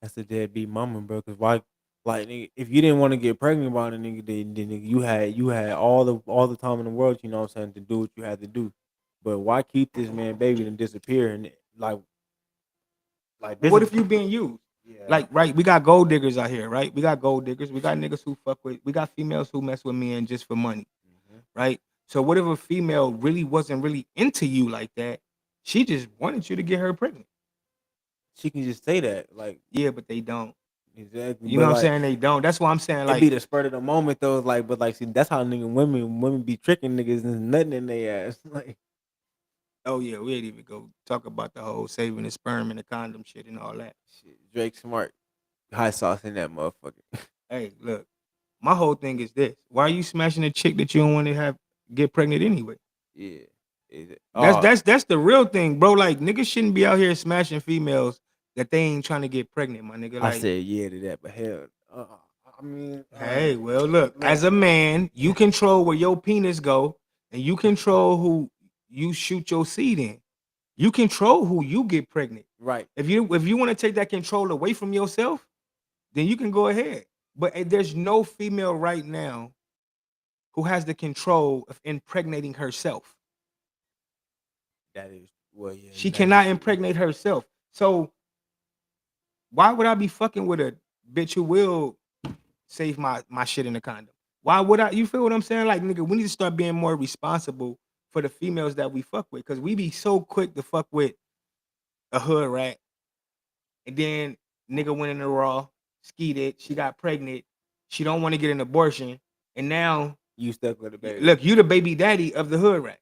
That's a deadbeat mama, bro. Cause why? Like, nigga, if you didn't want to get pregnant by the nigga, then nigga, you had all the time in the world, you know what I'm saying, to do what you had to do. But why keep this man baby and disappear and like this What is if you being used? yeah. Like, right, we got gold diggers out here, right? We got gold diggers. We got niggas who fuck with, we got females who mess with men just for money, Mhm. right? So what if a female really wasn't really into you like that? She just wanted you to get her pregnant. She can just say that, like Yeah, but they don't. exactly. You know But what I'm like saying? They don't. That's why I'm saying, it be like, the spur of the moment though, like but like see that's how women be tricking niggas and there's nothing in their ass. Like oh yeah, we ain't even go talk about the whole saving the sperm and the condom shit and all that. shit, Drake Smart, hot sauce in that motherfucker. Hey, look, my whole thing is this: why are you smashing a chick that you don't want to have get pregnant anyway? Yeah. Is it? That's the real thing, bro. Like, niggas shouldn't be out here smashing females that they ain't trying to get pregnant, my nigga. I Like, said yeah to that, but hell, I mean, hey, well, look, as look, a man, you control where your penis go, and you control who you shoot your seed in. You control who you get pregnant. right? If you want to take that control away from yourself, then you can go ahead. But there's no female right now who has the control of impregnating herself. That is well, yeah, She that is cannot true. impregnate herself. So why would I be fucking with a bitch who will save my shit in the condom? Why would I? You feel what I'm saying? Like, nigga, we need to start being more responsible for the females that we fuck with, because we be so quick to fuck with a hood rat, and then nigga went in the raw, skied it, she got pregnant, she don't want to get an abortion, and now You stuck with the baby. look, you the baby daddy of the hood rat.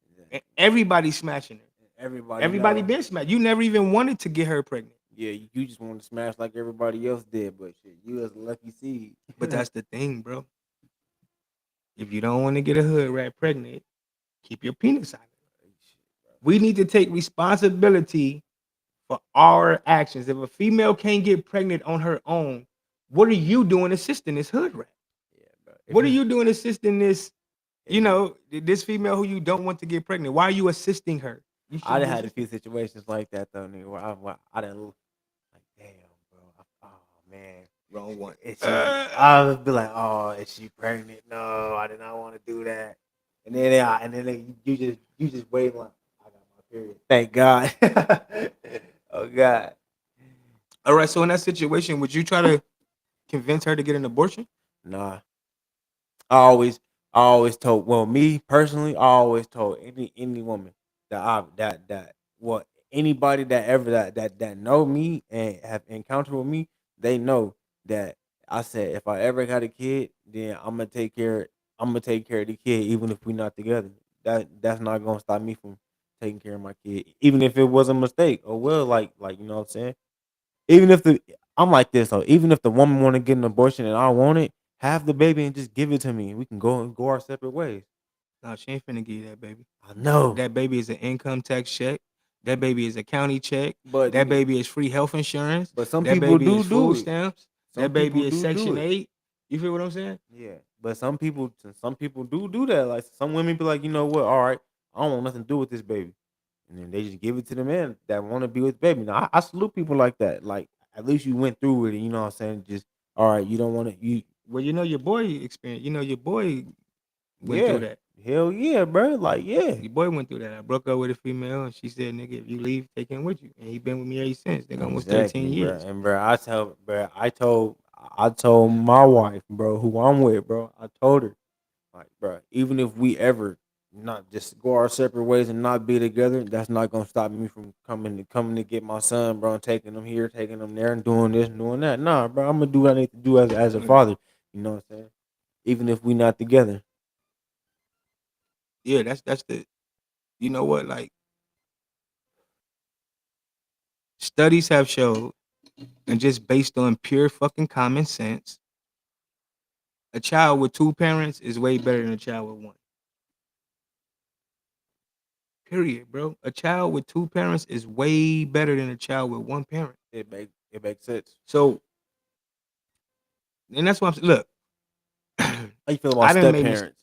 And Exactly. everybody's smashing her. Everybody Everybody know. been smashed. You never even wanted to get her pregnant. Yeah, you just want to smash like everybody else did, but shit, you was a lucky seed. But that's the thing, bro. If you don't want to get a hood rat pregnant, keep your penis out of it. We need to take responsibility for our actions. If a female can't get pregnant on her own, what are you doing assisting this hood rat? Yeah, bro. What are you doing assisting this, If you, this female who you don't want to get pregnant? Why are you assisting her? You I shouldn't done be had a few assisting. situations like that though, nigga. Where I didn't like, damn, bro. Oh man, Wrong one. is she? I would be like, oh, is she pregnant? No, I did not want to do that. You just wait like I got my period. Thank God. Oh God. All right. So in that situation, would you try to convince her to get an abortion? Nah, I always told. Well, me personally, I always told any woman that well, anybody that ever that know me and have encountered with me, they know that I said if I ever got a kid, then I'm gonna take care. I'm gonna take care of the kid, even if we're not together. That's not gonna stop me from taking care of my kid, even if it was a mistake. Or well, like you know what I'm saying. Even if the I'm like this though. Even if the woman want to get an abortion and I want it, have the baby and just give it to me. We can go our separate ways. No, she ain't finna give you that baby. I know, That baby is an income tax check. That baby is a county check. but That baby is free health insurance. some That people baby do is do food it. stamps. Some That people baby is do Section it. 8. You feel what I'm saying? Yeah, but some people do that. Like some women be like, you know what? All right, I don't want nothing to do with this baby, and then they just give it to the man that want to be with baby. Now I salute people like that. Like at least you went through with it. You know what I'm saying? Just all right. You don't want to. You Well, you know your boy experience. You know your boy went through yeah. that. Hell yeah, bro. Like yeah. Your boy went through that. I broke up with a female, and she said, "Nigga, if you leave, take him with you." And he been with me ever since. Nigga, almost 13 Exactly, bro. years. And bro, I told my wife, bro, who I'm with, bro. I told her, like, bro, even if we ever not just go our separate ways and not be together, that's not gonna stop me from coming to get my son, bro, and taking him here, taking him there, and doing this and doing that. Nah, bro, I'm gonna do what I need to do as a Yeah, father. You know what I'm saying? Even if we not together. yeah. That's the. You know what? Like studies have showed, and just based on pure fucking common sense, a child with two parents is way better than a child with one. Period, bro. A child with two parents is way better than a child with one parent. It makes sense. So, and that's why I'm look. How you feel about I didn't step make parents?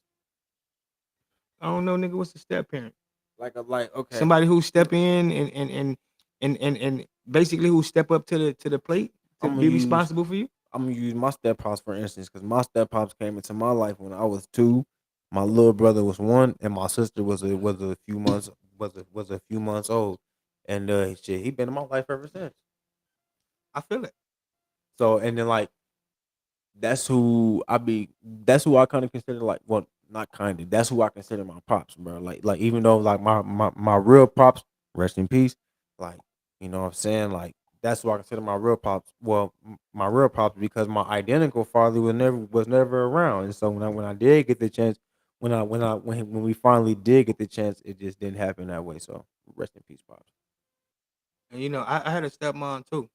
I don't know, nigga. What's a step parent? Like okay. Somebody who step in and basically who step up to the plate to I'm gonna be use responsible for you. I'm gonna use my step pops for instance, because my step pops came into my life when I was 2. My little brother was 1, and my sister was a few months old, and shit, he been in my life ever since. I feel it. So and then like that's who I kind of consider like well not kind of that's who I consider my pops, bro. Like even though like my real pops, rest in peace, like you know what I'm saying, like that's who I consider my real pops. Well, my real pops because my identical father was never around, and so when I did get the chance, when we finally did get the chance, it just didn't happen that way. So rest in peace, pops. And you know, I had a stepmom too.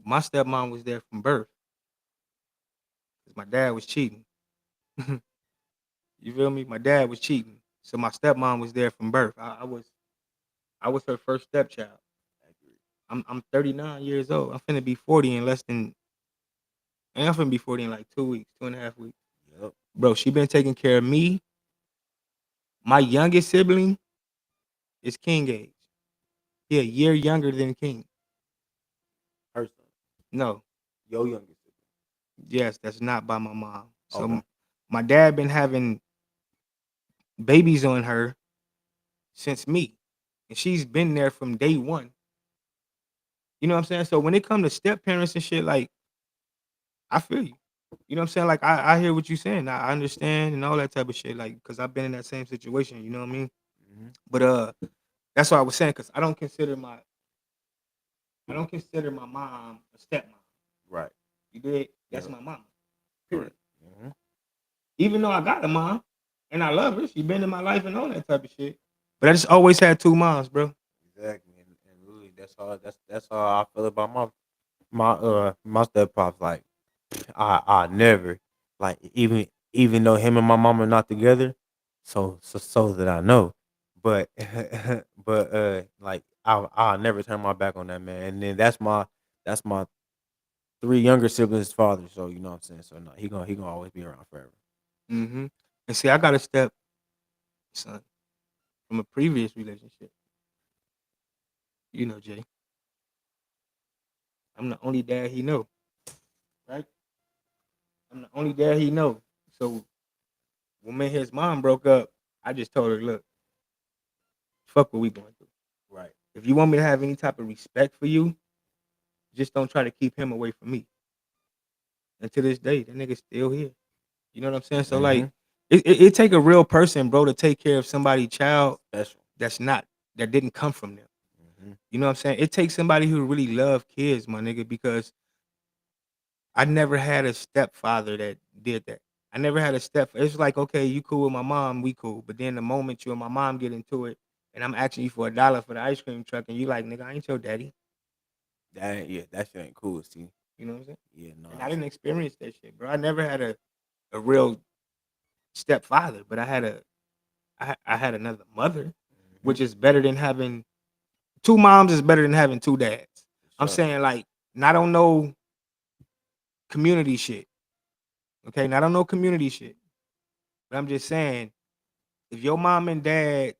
My stepmom was there from birth because my dad was cheating. You feel me? My dad was cheating, so my stepmom was there from birth. I was her first stepchild. I'm 39 years old. I'm finna be 40 in less than. I'm finna be 40 in like 2 weeks, 2.5 weeks. Yep, Bro, she been taking care of me. My youngest sibling is King age. He a year younger than King. her son, No, your youngest sibling. yes, that's not by my mom. So Okay, my dad been having babies on her since me, and she's been there from day one. You know what I'm saying? So when it come to step parents and shit, like I feel you. You know what I'm saying? Like I hear what you're saying. I understand and all that type of shit. Like because I've been in that same situation. You know what I mean? hmm But that's what I was saying. Because I don't consider my mom a stepmom. right, You did? That's yep, my mama. Period. correct. hmm Even though I got a mom and I love her, she been in my life and all that type of shit. But I just always had two moms, bro. Exactly, and really, that's how I feel about my step pops. Like I never like even though him and my mom are not together, so that I know, but like I'll never turn my back on that man. And then that's my 3 younger siblings' father. So you know what I'm saying. So no, he gonna always be around forever. And see, I got a step son from a previous relationship. You know, Jay. I'm the only dad he know, right? I'm the only dad he know. So when me and his mom broke up, I just told her, look, fuck what we going through. Right. If you want me to have any type of respect for you, Just don't try to keep him away from me. And to this day, that nigga's still here. You know what I'm saying? So like, Mhm. it take a real person, bro, to take care of somebody's child Special. that didn't come from them. Mhm. You know what I'm saying? It takes somebody who really love kids, my nigga, because I never had a stepfather that did that. I never had a step. It's like, okay, you cool with my mom, we cool. But then the moment you and my mom get into it, and I'm asking you for $1 for the ice cream truck, and you like, nigga, I ain't your daddy. That shit ain't cool, see. You know what I'm saying? Yeah, no. And I didn't experience that shit, bro. I never had a real stepfather, but I had another mother, which Mhm. is better than having two moms is better than having two dads. I'm For sure. saying like, not on no community shit. Okay, not on no community shit. But I'm just saying, if your mom and dad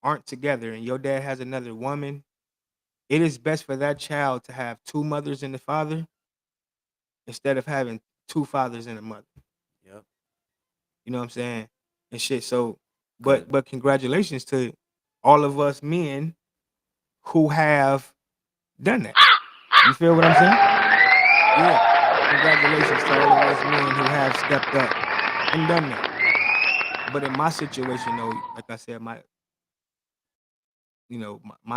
aren't together and your dad has another woman, it is best for that child to have two mothers and a father instead of having two fathers and a mother. Yep. You know what I'm saying? And shit. So, Cause but congratulations to all of us men who have done that. You feel what I'm saying? Yeah. Congratulations to all of us men who have stepped up and done that. But in my situation, though, like I said, my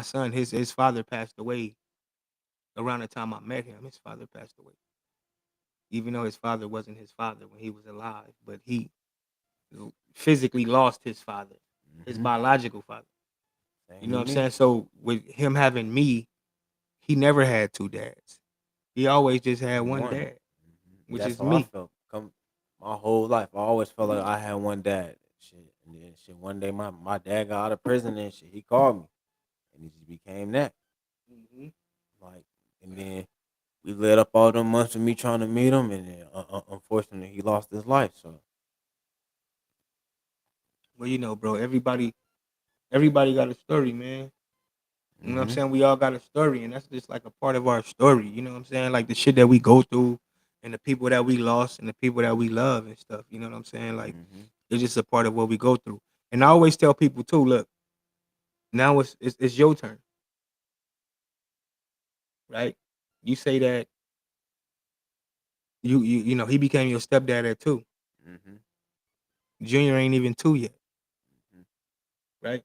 son, his father passed away around the time I met him. His father passed away, even though his father wasn't his father when he was alive, but he physically lost his father, his Mhm. biological father. You Same know what with I'm me. saying? So with him having me, he never had two dads. He always just had one One. dad, which That's is how I me. felt. Come my whole life. I always felt like I had one dad. Shit. And then shit one day my dad got out of prison and shit. He called me. And he just became that. Mhm. Like and then we led up all them months of me trying to meet him and then unfortunately he lost his life. So Well, bro, everybody got a story, man. You know what I'm mhm. saying? We all got a story, and that's just like a part of our story. You know what I'm saying? Like the shit that we go through, and the people that we lost, and the people that we love and stuff. You know what I'm saying? Like Mhm. it's just a part of what we go through. And I always tell people too, look, now it's your turn, right? You say that he became your stepdad at 2. Mhm. Junior ain't even 2 yet, Mhm. right?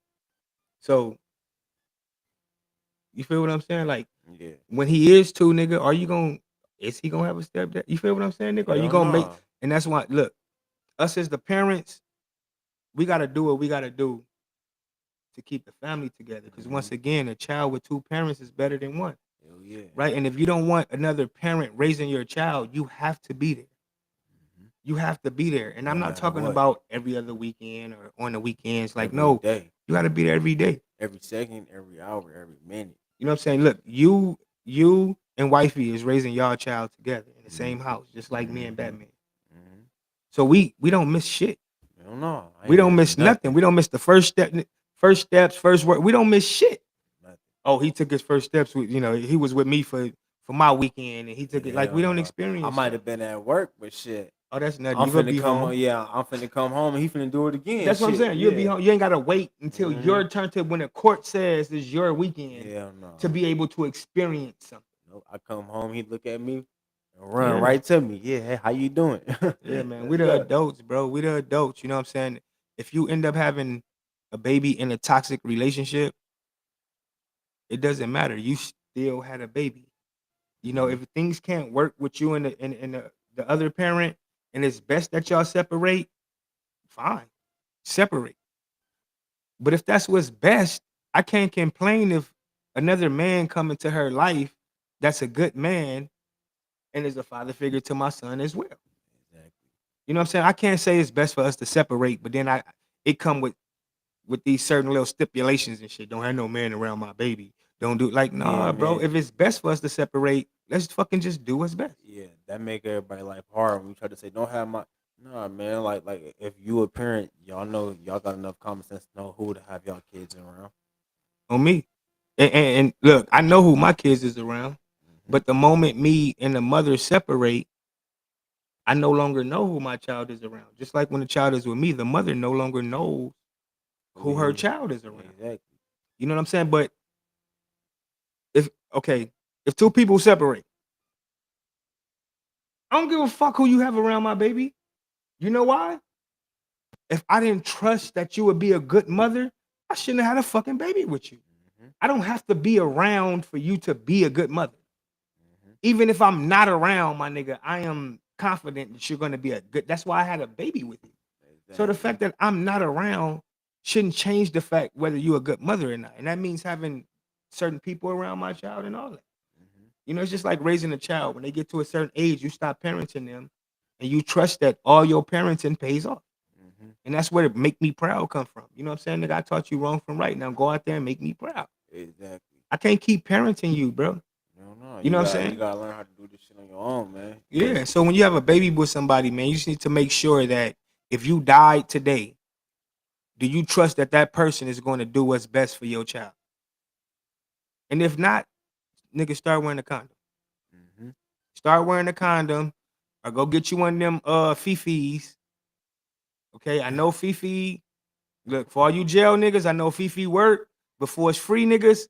So you feel what I'm saying? Like Yeah. when he is 2, nigga, is he gonna have a stepdad? You feel what I'm saying, nigga? Are you Hell gonna make? no. And that's why, look, us as the parents, we gotta do what we gotta do to keep the family together. Because once Mhm. again, a child with two parents is better than one, Hell yeah. right? And if you don't want another parent raising your child, you have to be there. Mhm. You have to be there. And I'm No not matter talking what. about every other weekend or on the weekends. Like, Every no, day. you gotta be there every day. Every second, every hour, every minute. You know what I'm saying? Look, you and wifey is raising y'all child together in the same Mhm. house, just like me and Mhm. Batman. Mhm. So we don't miss shit. Hell no. I We ain't don't missing miss nothing. nothing. We don't miss the first steps, first work. We don't miss shit. Nothing. Oh, he took his first steps with, he was with me for my weekend and he took it Yeah, like hell we don't no. I experience might stuff. have been at work, but shit. Oh, that's nothing. I'm You gonna finna be come home. on. Yeah, I'm finna come home and he finna do it again. That's what I'm Shit. saying. You'll be Yeah. home. You ain't gotta wait until Mhm. your turn to when the court says it's your weekend Hell no. to be able to experience something. Nope. I come home, he look at me and run Yeah. right to me. Yeah, hey, how you doing? Yeah, man. We Let's the go. adults, bro. We the adults. You know what I'm saying? If you end up having a baby in a toxic relationship, it doesn't matter. You still had a baby. Mhm. If things can't work with you and the other parent, and it's best that y'all separate, fine, separate. But if that's what's best, I can't complain if another man come into her life that's a good man and is a father figure to my son as well. Exactly. You know what I'm saying? I can't say it's best for us to separate, but then it come with these certain little stipulations and shit. Don't have no man around my baby. Don't do like, Yeah, nah, bro. man. If it's best for us to separate, let's fucking just do what's best. Yeah, that make everybody life hard when we try to say don't have my nah man, like if you a parent, y'all know y'all got enough common sense to know who to have y'all kids around. On me. And look, I know who my kids is around, Mhm. but the moment me and the mother separate, I no longer know who my child is around. Just like when the child is with me, the mother no longer knows Who who her he child is around. exactly. You know what I'm saying? But if okay, if two people separate, I don't give a fuck who you have around my baby. You know why? If I didn't trust that you would be a good mother, I shouldn't have had a fucking baby with you. Mhm. I don't have to be around for you to be a good mother. Mhm. Even if I'm not around, my nigga, I am confident that you're gonna be a good. That's why I had a baby with you. So the Exactly. fact that I'm not around shouldn't change the fact whether you're a good mother or not. And that means having certain people around my child and all that. Mhm. You know, it's just like raising a child. When they get to a certain age, you stop parenting them and you trust that all your parenting pays off. Mhm. And that's where it make me proud come from. You know what I'm saying? Nigga, I taught you wrong from right. Now go out there and make me proud. Exactly. I can't keep parenting you, bro. No, no. You know what I'm You saying? gotta learn how to do this shit on your own, man. Yeah. So when you have a baby with somebody, man, you just need to make sure that if you died today, do you trust that that person is going to do what's best for your child? And if not, nigga, start wearing a condom. Mhm. Start wearing a condom, or go get you one of them Fifis. Okay, I know Fifi. Look, for all you jail niggas, I know Fifi work. Before it's free niggas,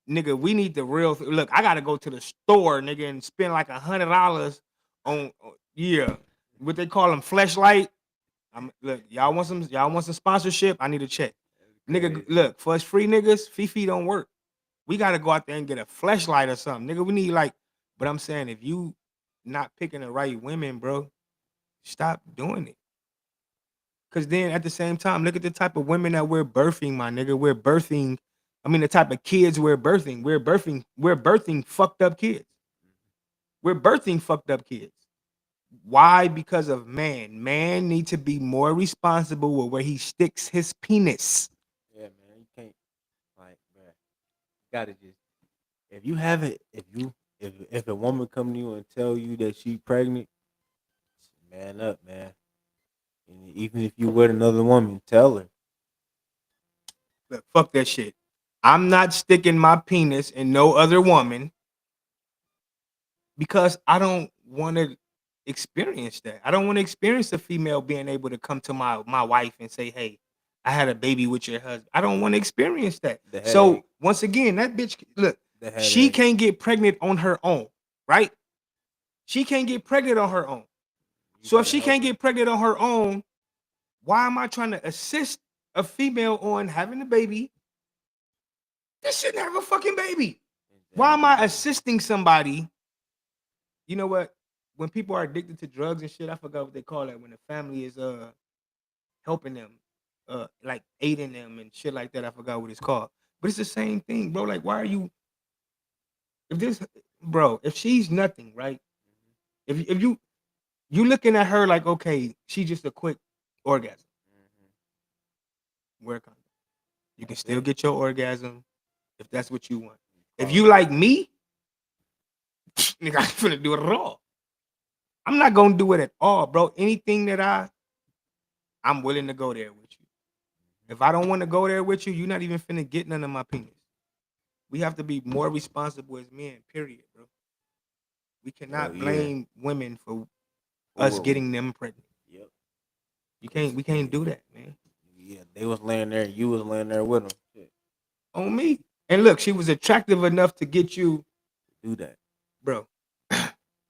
nigga, we need the real. Look, I gotta go to the store, nigga, and spend like $100 on yeah. What they call them, fleshlight. Look, y'all want some sponsorship? I need a check. Nigga, Crazy. look, for us free niggas, Fifi don't work. We gotta go out there and get a fleshlight or something. Nigga, we need like, but I'm saying if you not picking the right women, bro, stop doing it. Cause then at the same time, look at the type of women that we're birthing, my nigga. We're birthing, I mean the type of kids we're birthing. We're birthing fucked up kids. We're birthing fucked up kids. Why? Because of man. Man need to be more responsible with where he sticks his penis. Yeah, man. You can't like, man. Gotta just if you haven't, if a woman come to you and tell you that she pregnant, man up, man. And even if you with another woman, tell her. Look, fuck that shit. I'm not sticking my penis in no other woman because I don't want to experience that. I don't want to experience a female being able to come to my wife and say, "Hey, I had a baby with your husband." I don't want to experience that. The So headache. once again, that bitch, look, The she headache. can't get pregnant on her own, right? She can't get pregnant on her own. You So if gotta she help can't her. get pregnant on her own, why am I trying to assist a female on having a baby? They shouldn't have a fucking baby. Why am I Exactly. assisting somebody? You know what? When people are addicted to drugs and shit, I forgot what they call that. When the family is helping them, like aiding them and shit like that. I forgot what it's called. But it's the same thing, bro. Like, why are you if this bro, if she's nothing, right? If you looking at her like, okay, she's just a quick orgasm. Mhm. Wear a condom. You can That's still it. get your orgasm if that's what you want. If you Quality. like me, nigga, I'm finna do it at all. I'm not gonna do it at all, bro. Anything that I'm willing to go there with you. If I don't want to go there with you, you're not even finna get none of my penis. We have to be more responsible as men, period, bro. We Hell cannot yeah. blame women for us Or getting them pregnant. yep. We can't do that, man. Yeah, they was laying there. You was laying there with them. Shit, On me. And look, she was attractive enough to get you, do that. bro.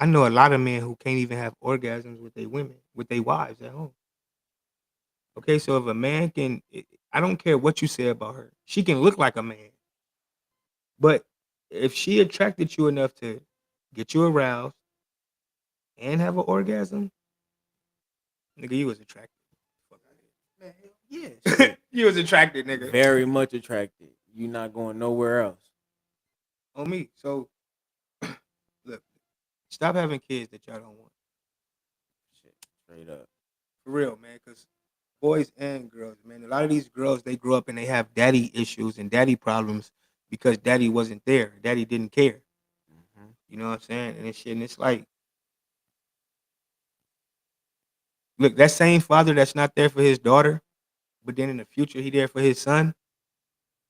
I know a lot of men who can't even have orgasms with their women, with their wives at home. Okay, so if a man can, I don't care what you say about her. She can look like a man, but if she attracted you enough to get you aroused and have an orgasm, nigga, you was attracted. Fuck Man, hell yeah. outta here. Shit. You was attracted, nigga. Very much attracted. You not going nowhere else. On me. So look, stop having kids that y'all don't want. Shit, straight up. For real, man. Because boys and girls, man, a lot of these girls they grow up and they have daddy issues and daddy problems because daddy wasn't there. Daddy didn't care. Hmm. You know what I'm saying? And it's shit. And it's like, look, that same father that's not there for his daughter, but then in the future he there for his son.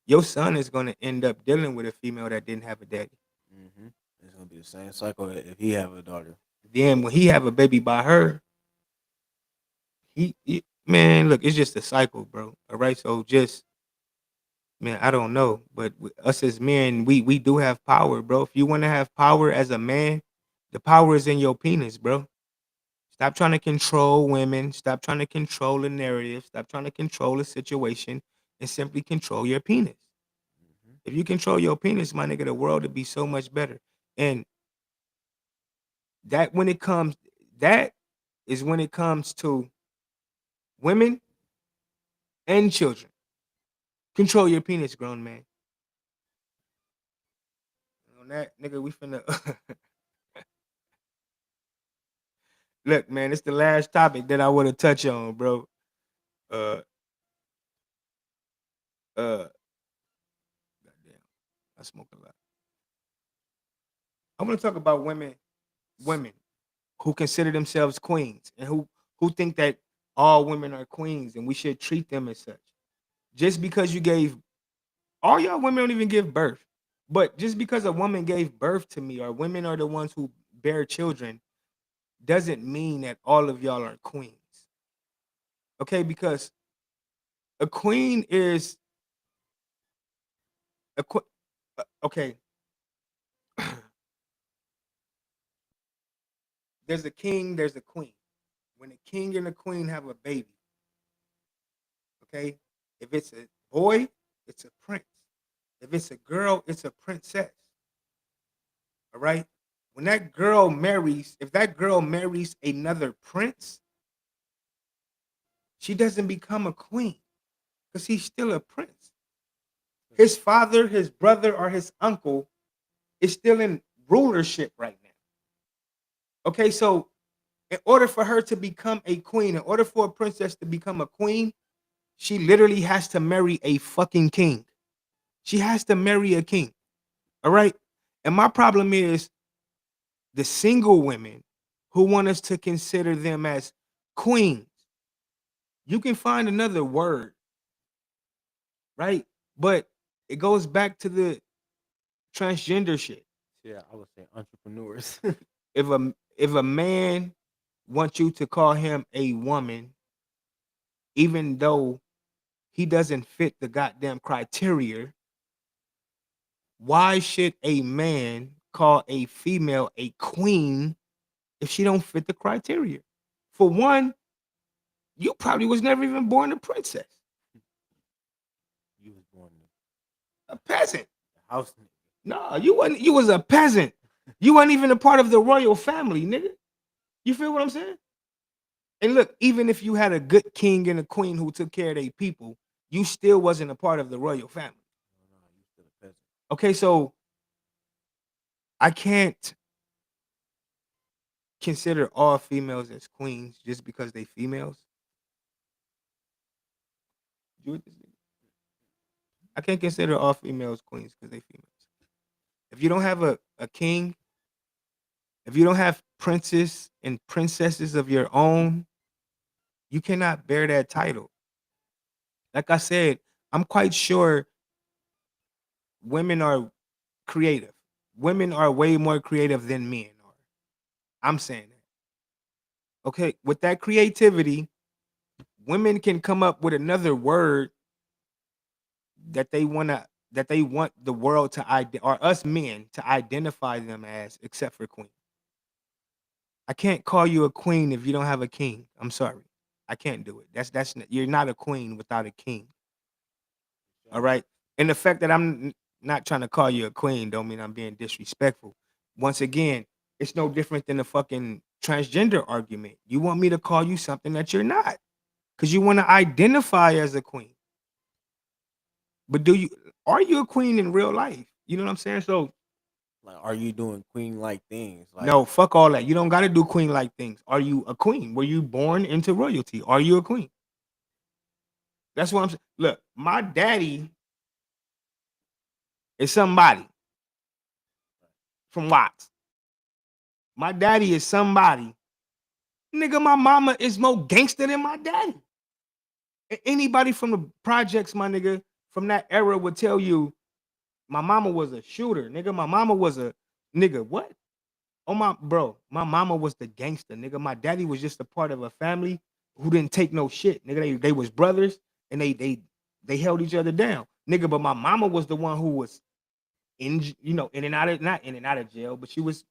Your son is gonna end up dealing with a female that didn't have a daddy. Hmm. It's gonna be the same cycle if he have a daughter. Then when he have a baby by her, man, look, it's just a cycle, bro. All right, so just man, I don't know, but us as men, we do have power, bro. If you want to have power as a man, the power is in your penis, bro. Stop trying to control women. Stop trying to control the narrative. Stop trying to control the situation and simply control your penis. Mhm. If you control your penis, my nigga, the world would be so much better. And that when it comes, that is when it comes to women and children. Control your penis, grown man. On that, nigga, we finna look, man. It's the last topic that I want to touch on, bro. Uh, goddamn, I smoke a lot. I want to talk about women who consider themselves queens and who think that all women are queens and we should treat them as such. Just because you gave all y'all women don't even give birth, but just because a woman gave birth to me or women are the ones who bear children doesn't mean that all of y'all are queens. Okay, because a queen is a okay. There's a king, there's a queen. When a king and a queen have a baby, okay, if it's a boy, it's a prince. If it's a girl, it's a princess. All right. When that girl marries, if that girl marries another prince, she doesn't become a queen because he's still a prince. His father, his brother, or his uncle is still in rulership right now. Okay, so in order for her to become a queen, in order for a princess to become a queen, she literally has to marry a fucking king. She has to marry a king. All right. And my problem is the single women who want us to consider them as queens. You can find another word, right? But it goes back to the transgender shit. Yeah, I would say entrepreneurs. If a man wants you to call him a woman, even though he doesn't fit the goddamn criteria, why should a man call a female a queen if she don't fit the criteria? For one, you probably was never even born a princess, You was born in a peasant. the house. No, you wasn't. You was a peasant. You weren't even a part of the royal family, nigga. You feel what I'm saying? And look, even if you had a good king and a queen who took care of their people, you still wasn't a part of the royal family. No, no, you still a peasant. Okay, so I can't consider all females as queens just because they females. You with this nigga? I can't consider all females queens because they females. If you don't have a king, if you don't have princes and princesses of your own, you cannot bear that title. Like I said, I'm quite sure women are creative. Women are way more creative than men are. I'm saying that. Okay, with that creativity, women can come up with another word that they want the world to or us men to identify them as, except for queen. I can't call you a queen if you don't have a king. I'm sorry. I can't do it. You're not a queen without a king. All right. And the fact that not trying to call you a queen don't mean I'm being disrespectful. Once again, it's no different than the fucking transgender argument. You want me to call you something that you're not because you want to identify as a queen. But are you a queen in real life? You know what I'm saying? So Like, are you doing queen like things? Like, no, fuck all that. You don't got to do queen like things. Are you a queen? Were you born into royalty? Are you a queen? That's what I'm saying. Look, my daddy is somebody from Watts. My daddy is somebody. Nigga, my mama is more gangster than my daddy. Anybody from the projects, my nigga, from that era would tell you my mama was a shooter. Nigga, my mama was a nigga. What? Oh my bro, my mama was the gangster, nigga. My daddy was just a part of a family who didn't take no shit. Nigga, they was brothers and they held each other down. Nigga, but my mama was the one who was in and out of not in and out of jail, but she was,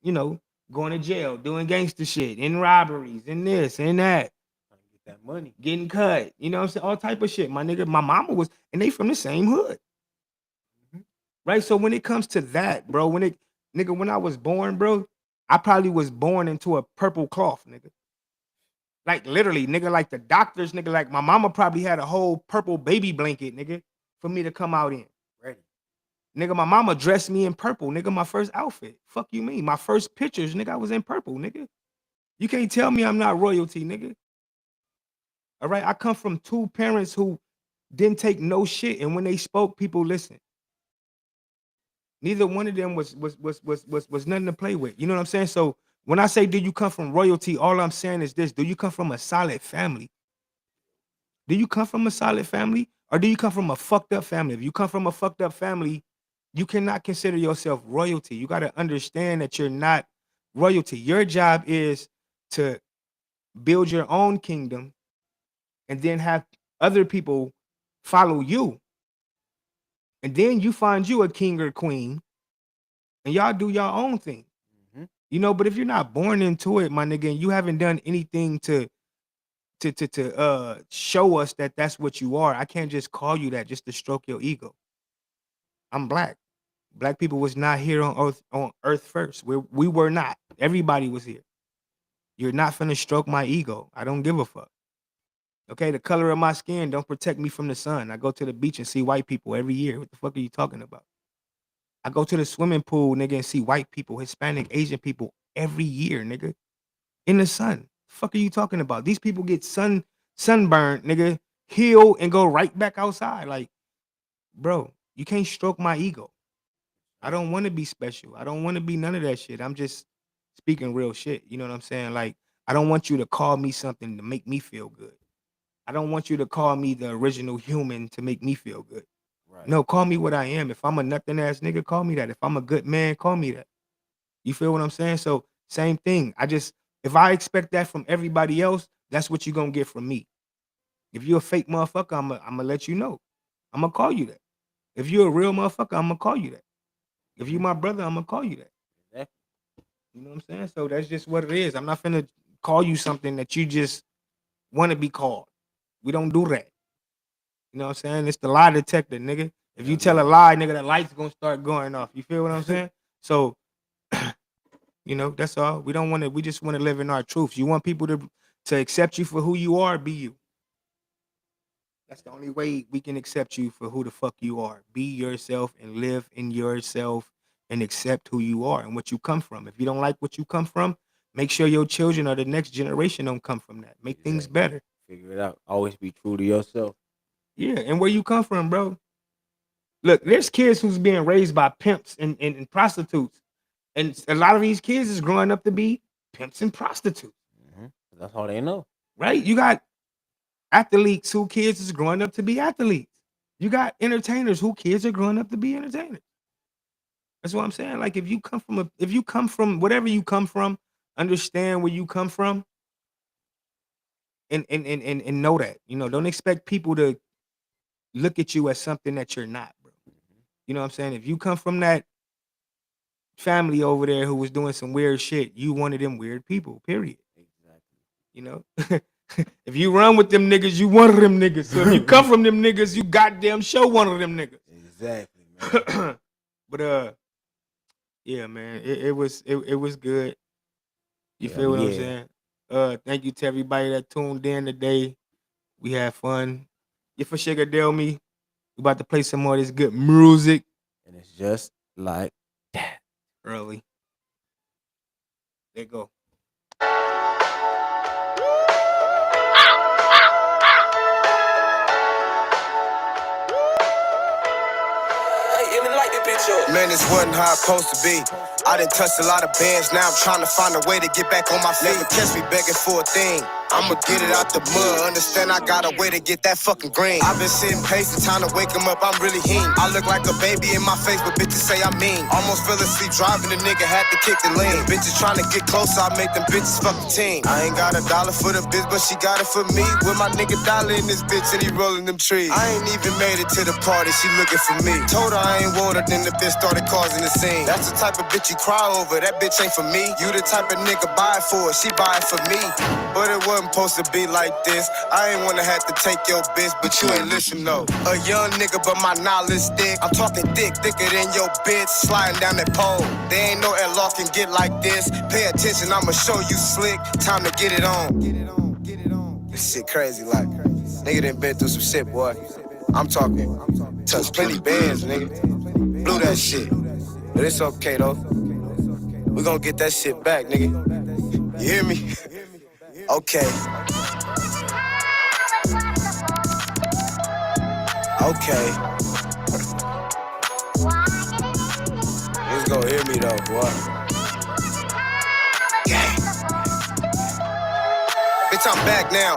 going to jail, doing gangster shit, in robberies, and this and that, Trying to get that money. getting cut. You know what I'm saying? All type of shit. My nigga, my mama was, and they from the same hood. Mhm. Right? So when it comes to that, bro, when I was born, bro, I probably was born into a purple cloth, nigga. Like literally, nigga, like the doctors, nigga, like my mama probably had a whole purple baby blanket, nigga, for me to come out in. Ready. Nigga, my mama dressed me in purple, nigga, my first outfit. Fuck you mean? My first pictures, nigga, I was in purple, nigga. You can't tell me I'm not royalty, nigga. All right, I come from two parents who didn't take no shit, and when they spoke, people listened. Neither one of them was nothing to play with. You know what I'm saying? So when I say, do you come from royalty? All I'm saying is this: do you come from a solid family? Do you come from a solid family, or do you come from a fucked up family? If you come from a fucked up family, you cannot consider yourself royalty. You got to understand that you're not royalty. Your job is to build your own kingdom and then have other people follow you. And then you find you a king or queen and y'all do your own thing. Mhm. You know, but if you're not born into it, my nigga, and you haven't done anything to show us that that's what you are, I can't just call you that just to stroke your ego. I'm black. Black people was not here on earth first. We were not. Everybody was here. You're not finna stroke my ego. I don't give a fuck. Okay, the color of my skin don't protect me from the sun. I go to the beach and see white people every year. What the fuck are you talking about? I go to the swimming pool, nigga, and see white people, Hispanic, Asian people every year, nigga, in the sun. Fuck are you talking about? These people get sunburned, nigga, heal and go right back outside. Like, bro, you can't stroke my ego. I don't want to be special. I don't want to be none of that shit. I'm just speaking real shit. You know what I'm saying? Like, I don't want you to call me something to make me feel good. I don't want you to call me the original human to make me feel good. Right. No, call me what I am. If I'm a nothing ass nigga, call me that. If I'm a good man, call me that. You feel what I'm saying? So same thing. If I expect that from everybody else, that's what you're gonna get from me. If you're a fake motherfucker, I'm gonna let you know. I'm gonna call you that. If you're a real motherfucker, I'm gonna call you that. If you my brother, I'm gonna call you that. Exactly. You know what I'm saying? So that's just what it is. I'm not finna call you something that you just want to be called. We don't do that. You know what I'm saying? It's the lie detector, nigga. If you Hell tell a yeah. lie, nigga, the light's gonna start going off. You feel what I'm saying? So, you know, that's all. We don't want to. We just want to live in our truths. You want people to accept you for who you are. Be you. That's the only way we can accept you for who the fuck you are. Be yourself and live in yourself and accept who you are and what you come from. If you don't like what you come from, make sure your children or the next generation don't come from that. Make things Exactly. better. Figure it out. Always be true to yourself. Yeah, and where you come from, bro. Look, there's kids who's being raised by pimps and prostitutes. And a lot of these kids is growing up to be pimps and prostitutes, That's all they know. right? You got athletes who kids is growing up to be athletes. You got entertainers who kids are growing up to be entertainers. That's what I'm saying. Like if you come from whatever you come from, understand where you come from and know that. You know, don't expect people to look at you as something that you're not, bro. You know what I'm saying? If you come from that family over there who was doing some weird shit, you one of them weird people, period. Exactly. You know? If you run with them niggas, you one of them niggas. So if you come from them niggas, you goddamn show one of them niggas. Exactly, man. But yeah, man, it was good. You feel what I'm saying? Thank you to everybody that tuned in today. We had fun. If a sugar deal me, we about to play some more of this good music And it's just like that. early. There you go. Man, this wasn't how it's supposed to be. I done touched a lot of bands, now I'm trying to find a way to get back on my feet. Never catch me begging for a thing. I'ma get it out the mud. Understand I got a way to get that fucking green. I've been sitting patient, time to wake him up. I'm really heen. I look like a baby in my face, but bitches say I'm mean. Almost fell asleep driving, the nigga had to kick the lane. Bitches trying to get closer, I make them bitches fuck the team. I ain't got $1 for the bitch, but she got it for me. With my nigga Dollar in this bitch and he rolling them trees. I ain't even made it to the party, she looking for me. Told her I ain't want her, then the bitch started causing the scene. That's the type of bitch you cry over, that bitch ain't for me. You the type of nigga buy it for her, she buy it for me. But it wasn't supposed to be like this. I ain't wanna have to take your bitch, but you ain't listen though. A young nigga, but my knowledge thick. I'm talking thick, thicker than your bitch. Sliding down that pole. There ain't no airlock can get like this. Pay attention, I'ma show you slick. Time to get it on. Get it on, get it on. This shit crazy, like nigga done been through some shit, boy. I'm talking, touched plenty bands, nigga. Blew that shit, but it's okay though. We gon' get that shit back, nigga. You hear me? Okay. Okay. Niggas gon' hear me though, boy. Gang. Bitch, I'm back now.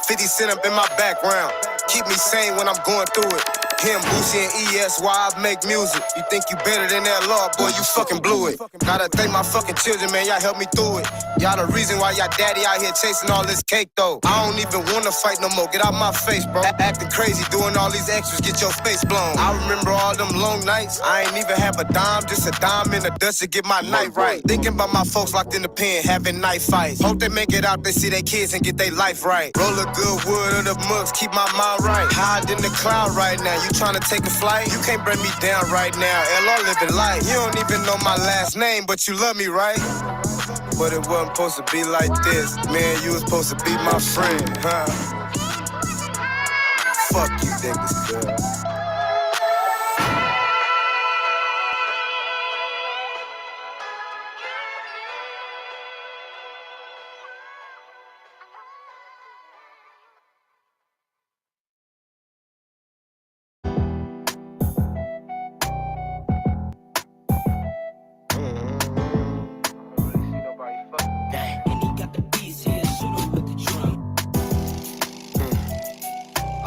50 Cent up in my background. Keep me sane when I'm going through it. Him, Boosie, and ES, why I make music. You think you better than that law, boy, you fucking blew it. Gotta thank my fucking children, man, y'all helped me through it. Y'all the reason why y'all daddy out here chasing all this cake, though. I don't even wanna fight no more, get out my face, bro. Acting crazy, doing all these extras, get your face blown. I remember all them long nights, I ain't even have a dime, just a dime in the dust to get my night right. Thinking about my folks locked in the pen, having night fights. Hope they make it out, they see their kids and get their life right. Roll a good wood of the mugs, keep my mind right. Hide in the cloud right now, you tryna take a flight? You can't bring me down right now, LR living life. You don't even know my last name, but you love me, right? But it wasn't supposed to be like this. Man, you was supposed to be my friend, huh? Fuck you, niggas, girl.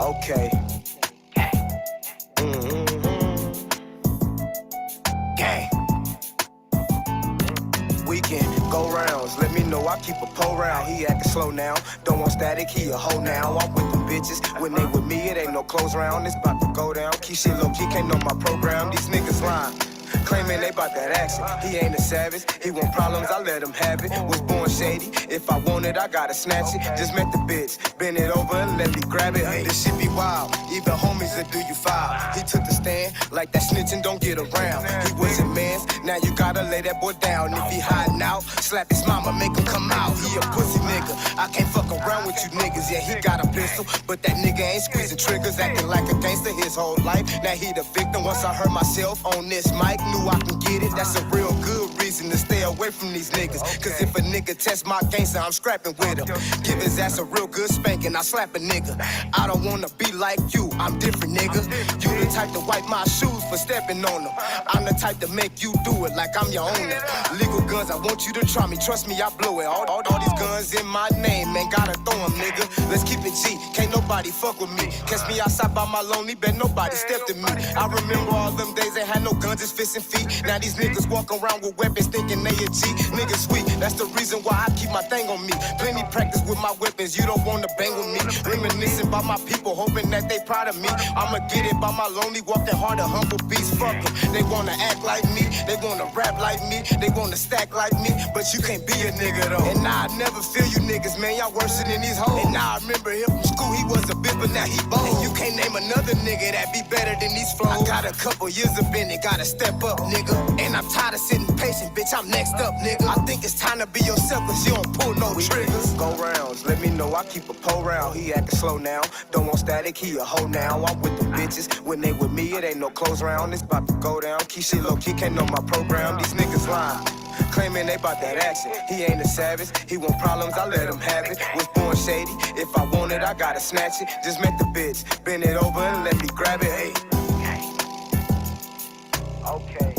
Okay. Gang. We can go rounds. Let me know I keep a pole round. He acting slow now. Don't want static, he a hoe now. I'm with them bitches. When they with me, it ain't no close round. It's about to go down. Keep shit low key, can't know my program. These niggas lying. Claiming they bout that action. He ain't a savage, he want problems, I let him have it. Was born shady, if I want it, I gotta snatch it. Just met the bitch, bend it over and let me grab it. This shit be wild, even homies that do you foul. He took the stand, like that snitching don't get around. He wasn't man's, now you gotta lay that boy down. If he hiding out, slap his mama, make him come out. He a pussy nigga, I can't fuck around with you niggas. Yeah, he got a pistol, but that nigga ain't squeezing triggers. Acting like a gangster his whole life. Now he the victim, once I heard myself on this mic. Knew I can get it, that's a real good reason to stay away from these niggas. Cause if a nigga test my gangster, I'm scrapping with him. Give his ass a real good spanking, I slap a nigga. I don't wanna be like you, I'm different, nigga. You the type to wipe my shoes for stepping on them. I'm the type to make you do it like I'm your owner. Legal guns, I want you to try me, trust me, I blow it. All these guns in my name, man, gotta throw them, nigga. Let's keep it G, can't nobody fuck with me. Catch me outside by my lonely bed, nobody stepped to me. I remember all them days they had no guns, just fists and feet. Now these niggas walk around with weapons thinking they a G. Niggas sweet, that's the reason why I keep my thing on me. Plenty practice with my weapons, you don't wanna bang with me. Reminiscing about my people, hoping that they proud of me. I'ma get it by my lonely, walking hard, a humble beast. Fuck them, they wanna act like me, they wanna rap like me, they wanna stack like me, but you can't be a nigga though. And now I never feel you niggas, man, y'all worse than these hoes. And now I remember him from school, he was a bitch, but now he bold. And you can't name another nigga that be better than these flows. I got a couple years up in it, gotta step up, nigga. And I'm tired of sitting patient, bitch, I'm next up, nigga. I think it's time to be yourself, cause you don't pull no triggers. Go rounds, let me know I keep a pole round. He acting slow now, don't want static, he a hoe now. I'm with the bitches, when they with me, it ain't no close round. It's about to go down, keep shit low key, can't know my program. These niggas lying, claiming they bout that action. He ain't a savage, he want problems, I let him have it. Was born shady, if I want it, I gotta snatch it. Just met the bitch, bend it over and let me grab it, hey. Okay.